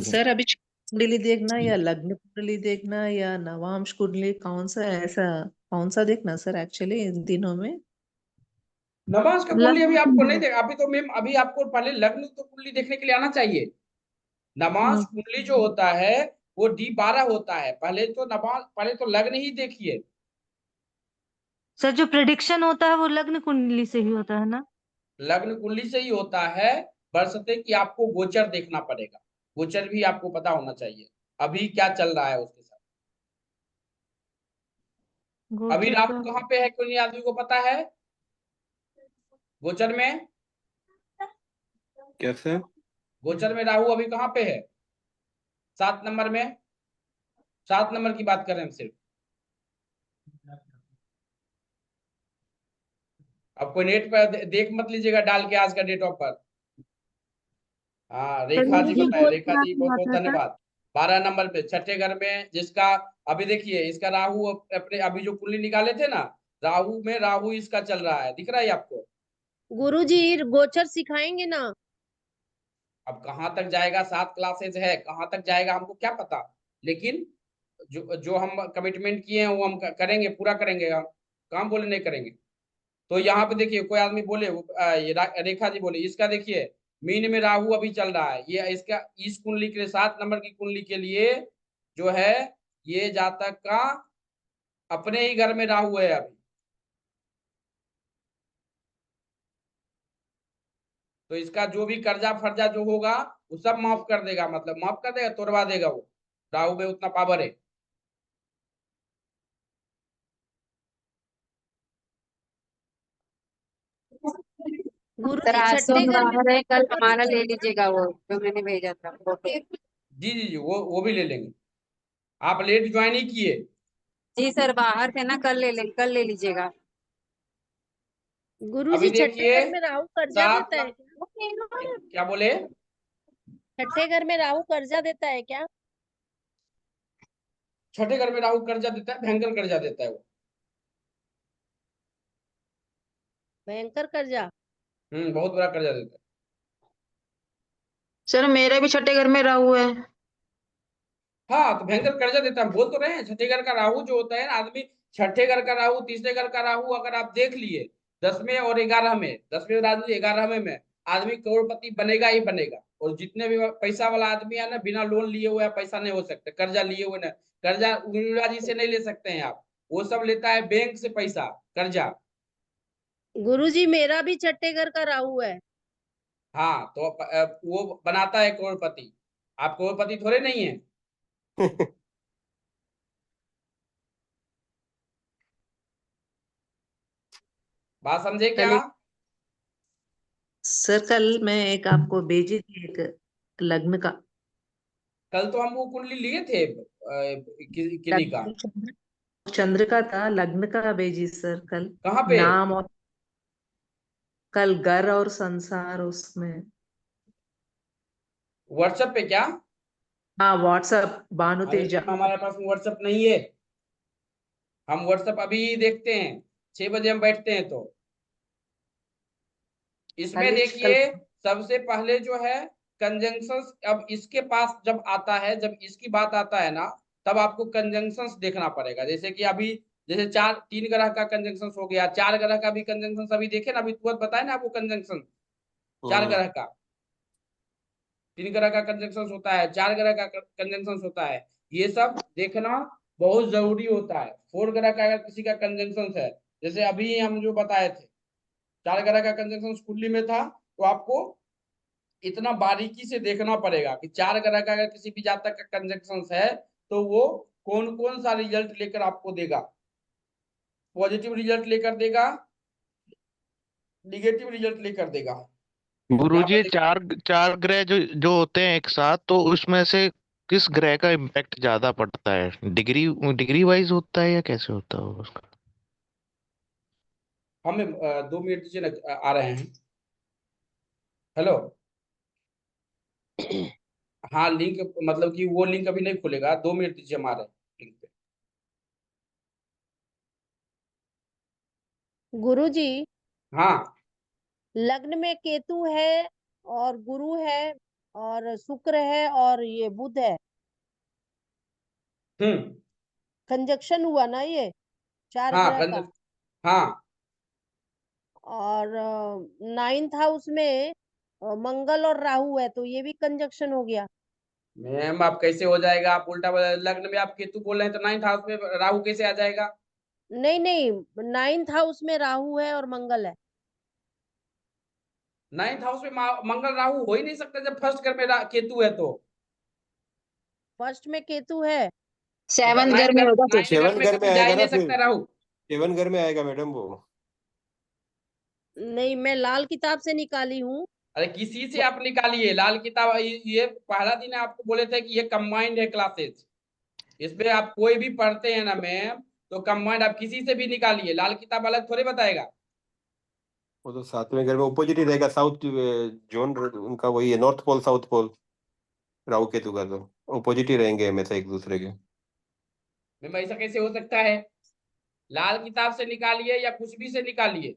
सर अभी कुंडली देखना या लग्न कुंडली देखना या नवांश कुंडली, कौन सा ऐसा कौन सा देखना सर एक्चुअली इन दिनों में? नमाज का कुंडली अभी आपको नहीं देखा, अभी तो मैम अभी आपको पहले लग्न तो कुंडली देखने के लिए आना चाहिए। नमाज कुंडली जो होता है वो D12 होता है, पहले तो लग्न ही देखिए। सर जो प्रेडिक्शन होता है वो लग्न कुंडली से ही होता है ना? लग्न कुंडली से ही होता है, बशर्ते कि आपको गोचर देखना पड़ेगा। गोचर भी आपको पता होना चाहिए, अभी क्या चल रहा है उसके साथ। अभी राहु कहाँ पे है, कोई आदमी को पता है गोचर में? क्या सर? गोचर में राहु अभी कहाँ पे है? 7 नंबर में, 7 नंबर की बात कर रहे हैं हम सिर्फ। अब कोई नेट पर देख मत लीजिएगा डाल के आज का डेट ऑफ बर्थ। हाँ रेखा जी बताए, रेखा जी बहुत बहुत धन्यवाद। 12 नंबर पे छठे घर में जिसका, अभी देखिए इसका राहु अपने अभी जो कुंडली निकाले थे ना, राहु में राहु इसका चल रहा है, दिख रहा है आपको? गुरुजी गोचर सिखाएंगे ना? अब कहाँ तक जाएगा, 7 क्लासेस है, कहाँ तक जाएगा हमको क्या पता, लेकिन जो हम कमिटमेंट किए हैं वो हम करेंगे, पूरा करेंगे हम, काम बोले नहीं करेंगे। तो यहाँ पे देखिए कोई आदमी बोले ये रेखा जी बोले, इसका देखिए मीन में राहु अभी चल रहा है। ये इसका इस कुंडली के लिए 7 नंबर की कुंडली के लिए जो है ये जातक का अपने ही घर में राहु है अभी। तो इसका जो भी कर्जा फर्जा जो होगा वो सब माफ कर देगा, मतलब माफ कर देगा, तोड़वा देगा वो। राहु में उतना पावर है। गुरु सर जी आज तो छठे हम घर में बाहर है, कल हमारा ले लीजिएगा वो जो मैंने भेजा था फोटो। जी जी जी, वो भी ले लेंगे। आप लेट ज्वाइन ही किए। जी सर बाहर थे ना, कल ले लीजिएगा। गुरु अभी जी छठे देखिए घर में राहु कर्जा 7 देता है क्या? क्या बोले? छठे घर में राहु कर्जा देता है क्या? छठे घर में राहु कर्जा देता है, भयंकर कर्जा देता है वो। भयंकर कर्जा। बहुत बड़ा कर्जा देता है। सर मेरे भी छठे घर में राहु है। हाँ, तो भयंकर कर्जा देता है, बोल तो रहे हैं। छठे घर का राहु जो होता है ना, आदमी छठे घर का राहु, तीसरे घर का राहु अगर आप देख लिए 10वें और 11 में, 10वें आदमी 11वें में, आदमी करोड़पति बनेगा ही बनेगा। और जितने भी पैसा वाला आदमी है ना, बिना लोन लिए हुए पैसा नहीं हो सकते, कर्जा लिए हुए ना। कर्जा उर्मिला जी से नहीं ले सकते हैं आप, वो सब लेता है बैंक से पैसा, कर्जा। गुरु जी मेरा भी छठे घर का राहु है। हाँ, तो वो बनाता है करोड़पति। आप करोड़पति थोड़े नहीं है। बात समझे क्या? सर कल मैं एक आपको भेजी थी एक लग्न का। कल तो हम वो कुंडली लिए थे किन्हीं का। चंद्र का था, लग्न का भेजी सर कल। कहाँ पे? नाम और कल घर और संसार उसमें। व्हाट्सएप पे क्या? हाँ व्हाट्सएप भानु अरे तेजा। मैम, हमारे पास व्हाट्सएप नहीं है। हम व्हाट्सएप अभी ही देखते हैं, 6 बजे हम बैठते हैं। तो इसमें देखिए सबसे पहले जो है कंजंक्शंस, अब इसके पास जब आता है, जब इसकी बात आता है ना, तब आपको कंजंक्शंस देखना पड़ेगा। जैसे कि अभी जैसे 3 ग्रह का कंजंक्शंस हो गया, 4 ग्रह का भी कंजंक्शंस अभी देखे ना, अभी तुरंत बताए ना आपको कंजंक्शन 4 ग्रह का। 3 ग्रह का कंजंक्शंस होता है, 4 ग्रह का कंजंक्शंस होता है। ये सब देखना बहुत जरूरी होता है। 4 ग्रह का अगर किसी का कंजंक्शंस है, जैसे अभी हम जो बताए थे 4 ग्रह का कंजंक्शंस कुंडली में था, तो आपको इतना बारीकी से देखना पड़ेगा कि 4 ग्रह का अगर किसी भी जातक का कंजंक्शंस है तो वो कौन कौन सा रिजल्ट लेकर आपको देगा। पॉजिटिव रिजल्ट लेकर देगा, निगेटिव रिजल्ट लेकर देगा। गुरुजी चार चार ग्रह जो होते हैं एक साथ, तो उसमें से किस ग्रह का इम्पैक्ट ज्यादा पड़ता है? डिग्री वाइज होता है या कैसे होता है उसका? हमें 2 मिनट दीजिए ना, आ रहे हैं। हेलो। हाँ, लिंक मतलब कि वो लिंक अभी नहीं खुलेगा, 2 मिनट दीजिए, हमारे लिंक पे। गुरु जी हाँ। लग्न में केतु है और गुरु है और शुक्र है और ये बुध है। कंजक्शन हुआ ना ये 4 हाँ ग्रह का। हाँ। और 9th हाउस में मंगल और राहु है, तो ये भी कंजक्शन हो गया। मैम आप कैसे हो जाएगा? आप उल्टा लग्न में आप केतु बोल रहे हैं, तो 9th हाउस में राहु कैसे आ जाएगा? नहीं 9th हाउस में राहु है और मंगल है। 9th हाउस में मंगल राहु हो ही नहीं सकता जब फर्स्ट घर में केतु है। तो फर्स्ट में केतु है, 7th घर में होगा फिर। 9th घर में कभी जा ही नहीं सकता राहु। 7 घर में आएगा मैडम वो। नहीं मैं लाल किताब से निकाली हूँ। अरे किसी से आप निकालिए लाल किताब। ये पहला दिन आपको बोले थे कि ये कंबाइंड है क्लासेस, इसमें आप कोई भी पढ़ते हैं ना मैम, तो कंबाइंड आप किसी से भी निकालिए, लाल किताब अलग थोड़े बताएगा। वो तो 7वें घर में ऑपोजिट ही रहेगा, साउथ जोन उनका वही है, north pole south pole. Rahu Ketu का तो ऑपोजिट ही रहेंगे हमेशा एक दूसरे के। मैम ऐसा कैसे हो सकता है? लाल किताब से निकालिए या कुछ भी से निकालिए।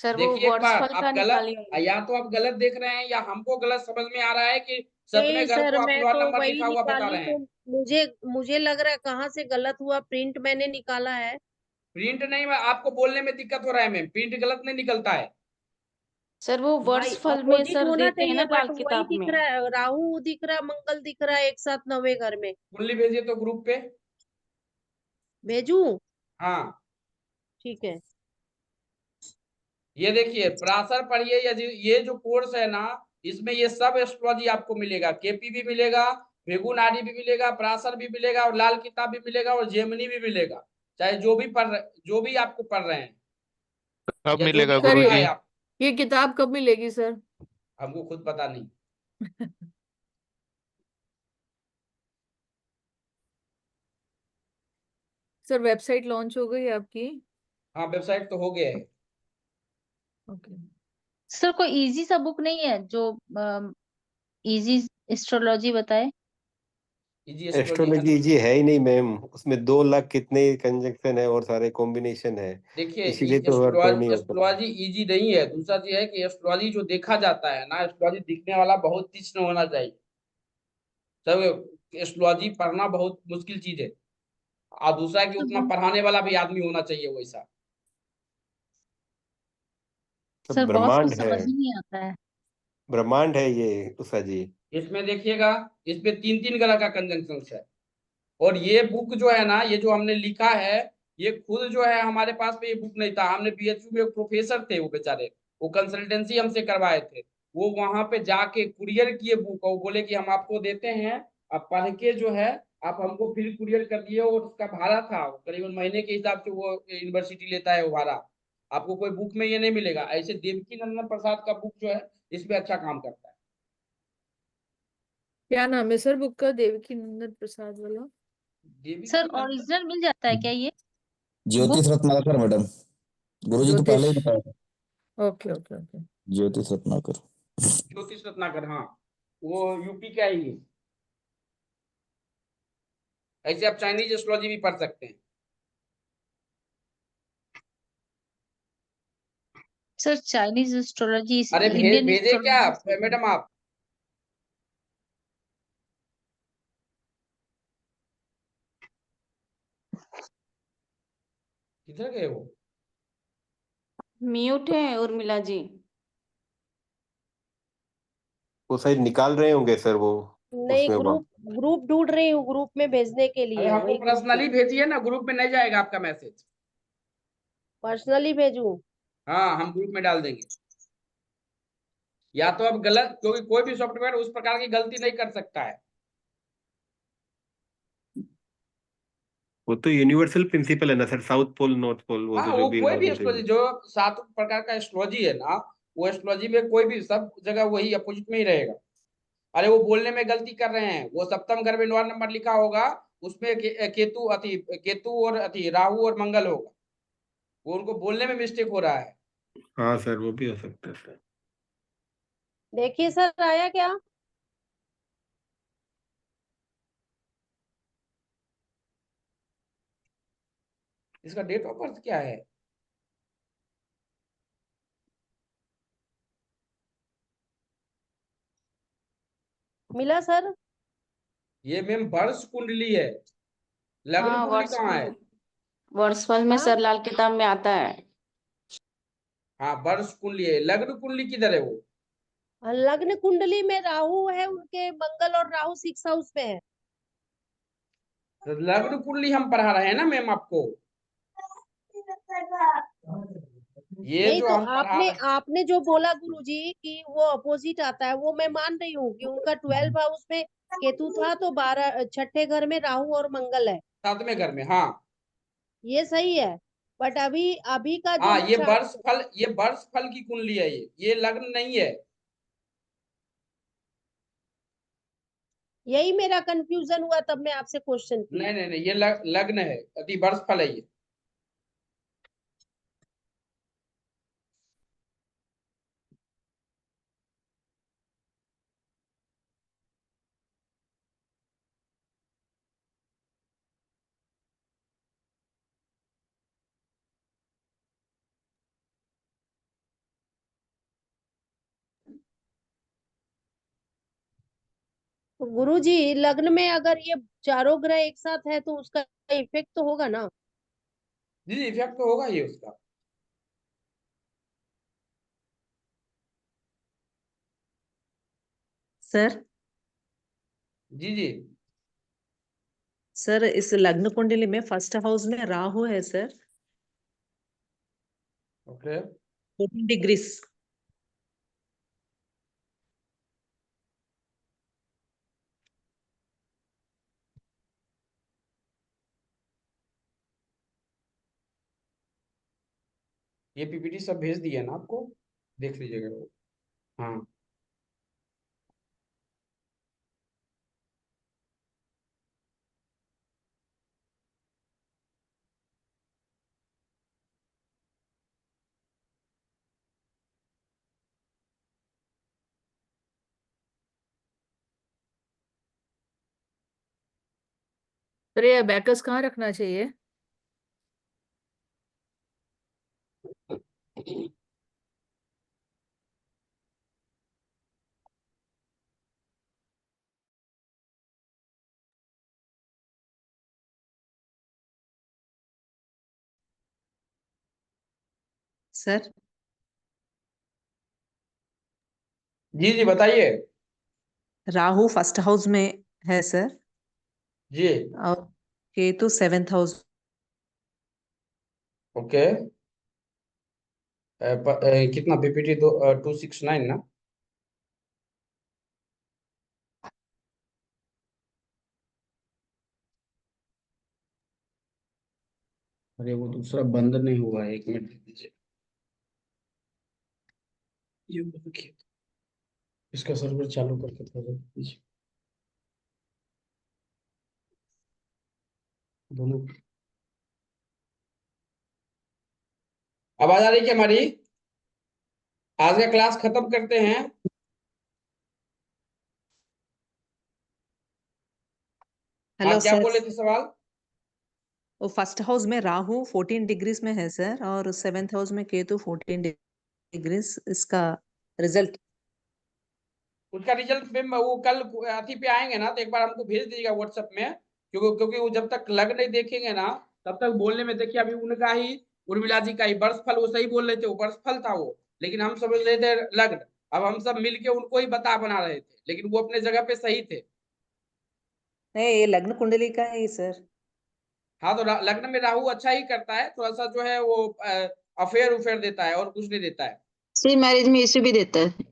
सर वो देखिए एक बार, वर्षफल का आप गलत, निकालिए। या तो आप गलत देख रहे हैं या हमको गलत समझ में आ रहा है कि नहीं 7वें घर सर को आप मैं 9 तो नंबर वही लिखा हुआ बता निकाली, रहे तो हैं। मुझे लग रहा है कहाँ से गलत हुआ, प्रिंट मैंने निकाला है। प्रिंट नहीं, आपको बोलने में दिक्कत हो रहा है मैम, प्रिंट गलत नहीं निकलता है। सर वो वर्ष फल में अपोजिट सर होना देते हैं ना चाहिए, लाल बट वही किताब दिख में। रहा है, राहु दिख रहा है, मंगल दिख रहा है एक साथ 9वें घर में। कुंडली भेजिए तो ग्रुप पे। भेजू? हाँ, ठीक है। ये देखिए पराशर पढ़िए, ये जो कोर्स है ना, इसमें ये सब एस्ट्रोलॉजी आपको मिलेगा। केपी भी मिलेगा, भृगु नाड़ी भी मिलेगा, पराशर भी मिलेगा, और लाल किताब भी मिलेगा, और जेमिनी भी मिलेगा। चाहे जो भी आपको पढ़ रहे हैं, कब या जो भी मिलेगा सर पढ़ना है गुरुजी? आप। ये किताब कब मिलेगी सर? हमको खुद पता नहीं। सर वेबसाइट लॉन्च हो गई आपकी? हाँ, वेबसाइट तो हो गया है। ओके। सर कोई इजी सा बुक नहीं है जो इजी एस्ट्रोलॉजी बताए? इजी एस्ट्रोलॉजी एस्ट्रोलॉजी जी है ही नहीं मैम, उसमें 2 लाख कितने कंजक्शन है और सारे कॉम्बिनेशन है, देखिए, इसीलिए तो हर कोई नहीं होता। एस्ट्रोलॉजी इजी नहीं है। दूसरा चीज है कि एस्ट्रोलॉजी जो देखा जाता है ना, एस्ट्रोलॉजी दिखने वाला बहुत तीक्ष्ण होना चाहिए। सब एस्ट्रोलॉजी पढ़ना बहुत मुश्किल चीज है। और दूसरा है कि उतना पढ़ाने वाला भी आदमी होना चाहिए वैसा। सब सर बॉस को ब्रह्मांड है, समझ ही नहीं आता है। ब्रह्मांड है ये उषा जी। इसमें देखिएगा, इसमें 3 ग्रह का कंजंक्शन है। और ये बुक जो है ना, ये जो हमने लिखा है, ये खुद जो है, हमारे पास में ये बुक नहीं था। हमने बीएचयू में एक प्रोफेसर थे, वो बेचारे, वो कंसल्टेंसी हमसे करवाए थे। वो वहां पे जाके कुरियर किए बुक, और बोले कि हम आपको देते हैं, आप पढ़ के जो है आप हमको फिर कुरियर कर दिए। और उसका भाड़ा था करीबन महीने के हिसाब से, वो यूनिवर्सिटी लेता है वो भाड़ा। आपको कोई बुक में ये नहीं मिलेगा। ऐसे देवकी नंदन प्रसाद का बुक जो है, इसमें अच्छा काम करता है। क्या नाम है सर बुक का? देवकी नंदन प्रसाद वाला? देवकी सर नंदन। ओरिजिनल मिल जाता है क्या ये ज्योतिष बुक? रत्नाकर मैडम, गुरुजी तो ज्योतिष। पहले ही बताया था। Okay okay okay. ज्योतिष रत्नाकर। ज्योतिष रत्नाकर, हाँ, वो यूपी का ही है। ऐसे आप चाइनीज एस्ट्रोलॉजी भी पढ़ सकते हैं। सर चाइनीज एस्ट्रोलॉजी अरे इंडियन भेजे क्या एस्ट्रोलॉजी। मैडम आप? किधर गए वो? म्यूट है उर्मिला जी। वो शायद निकाल रहे होंगे सर वो, नहीं, उसमें ग्रुप ग्रुप ढूंढ रही हूँ, ग्रुप में भेजने के अरे लिए, हमको वही ग्रुप पर्सनली भेजिए ना, ग्रुप में नहीं जाएगा आपका मैसेज। पर्सनली भेजू। हाँ, हम ग्रुप में डाल देंगे। या तो अब गलत, क्योंकि कोई भी सॉफ्टवेयर उस प्रकार की गलती नहीं कर सकता है। वो तो यूनिवर्सल प्रिंसिपल है ना sir, south pole north pole, वो हाँ, तो जो वो भी कोई लॉ भी बोलते हैं। एस्ट्रोलॉजी जो 7 प्रकार का एस्ट्रोलॉजी है ना, वो एस्ट्रोलॉजी में कोई भी सब जगह वही अपोजिट में ही रहेगा। अरे वो बोलने में गलती कर रहे हैं, वो सप्तम घर में 9 नंबर लिखा होगा, उसमें केतु और राहु और मंगल होगा। वो उनको बोलने में मिस्टेक हो रहा है। हाँ सर, वो भी हो सकता है सर। देखिए सर, आया क्या? इसका डेट ऑफ बर्थ क्या है? मिला सर? ये मैम वर्ष कुंडली है, लग्न हाँ कुंडली कहाँ है? वर्षफल में हाँ? सर लाल किताब में आता है। हाँ, वर्ष कुंडली है। लग्न कुंडली किधर है वो? लग्न कुंडली में राहु है उनके, मंगल और राहु 6 हाउस में है। तो लग्न कुंडली हम पढ़ा रहे हैं ना मैम आपको। ये नहीं जो तो हम पढ़ा आपने रहे आपने जो बोला गुरुजी कि वो अपोजिट आता है, वो मैं मान रही हूँ कि उनका 12 हाउस में केतु था, तो 12 छठे घर में राहु और मंगल है, 7वें घर में, हाँ। ये सही है। बट अभी अभी का जो हाँ, मैं चाहती हूँ, ये वर्ष फल की कुंडली है। ये लग्न नहीं है। यही मेरा कंफ्यूजन हुआ, तब मैं आपसे क्वेश्चन की। नहीं नहीं नहीं, ये लग्न है, अति वर्ष फल है ये। तो गुरुजी, लग्न में अगर ये चारों ग्रह एक साथ है तो उसका इफेक्ट तो होगा ना? जी, इफेक्ट तो होगा ही उसका। सर जी जी। सर इस लग्न कुंडली में फर्स्ट हाउस में राहु है सर, ओके 14 डिग्रीज। ये पीपीटी सब भेज दिया ना आपको, देख लीजिएगा वो। हाँ सर ये अबैकस कहाँ रखना चाहिए? सर जी जी बताइए। राहु फर्स्ट हाउस में है सर, जी और केतु 7th हाउस। ओके। कितना पीपीटी 269 ना? अरे वो दूसरा बंद नहीं हुआ है, 1 मिनट दीजिए। ये देखिए, इसका सर्वर चालू करके थोड़ा दीजिए दोनों। आवाज आ रही क्या हमारी? आज का क्लास खत्म करते हैं। हाँ हेलो क्या सर, बोले थे सवाल? वो फर्स्ट हाउस में राहु 14 डिग्रीज में है सर, और 7th हाउस में केतु 14 डिग्रीज। इसका रिजल्ट उसका रिजल्ट वो कल अथी पे आएंगे ना, तो एक बार हमको भेज दीजिएगा व्हाट्सएप में, क्योंकि वो जब तक लग नहीं देखेंगे ना तब तक बोलने में, देखिए अभी उनका ही, उर्मिला जी का ही वर्ष फल वो सही बोल रहे थे, वो वर्ष फल था वो, लेकिन हम समझ रहे थे लग्न। अब हम सब मिलके उनको ही बना रहे थे, लेकिन वो अपने जगह पे सही थे। नहीं, ये लग्न कुंडली का है सर। हाँ तो लग्न में राहु अच्छा ही करता है, थोड़ा सा जो है वो अफेयर उफेयर देता है और कुछ नहीं देता है। सी मैरिज में इश्यू भी देता है।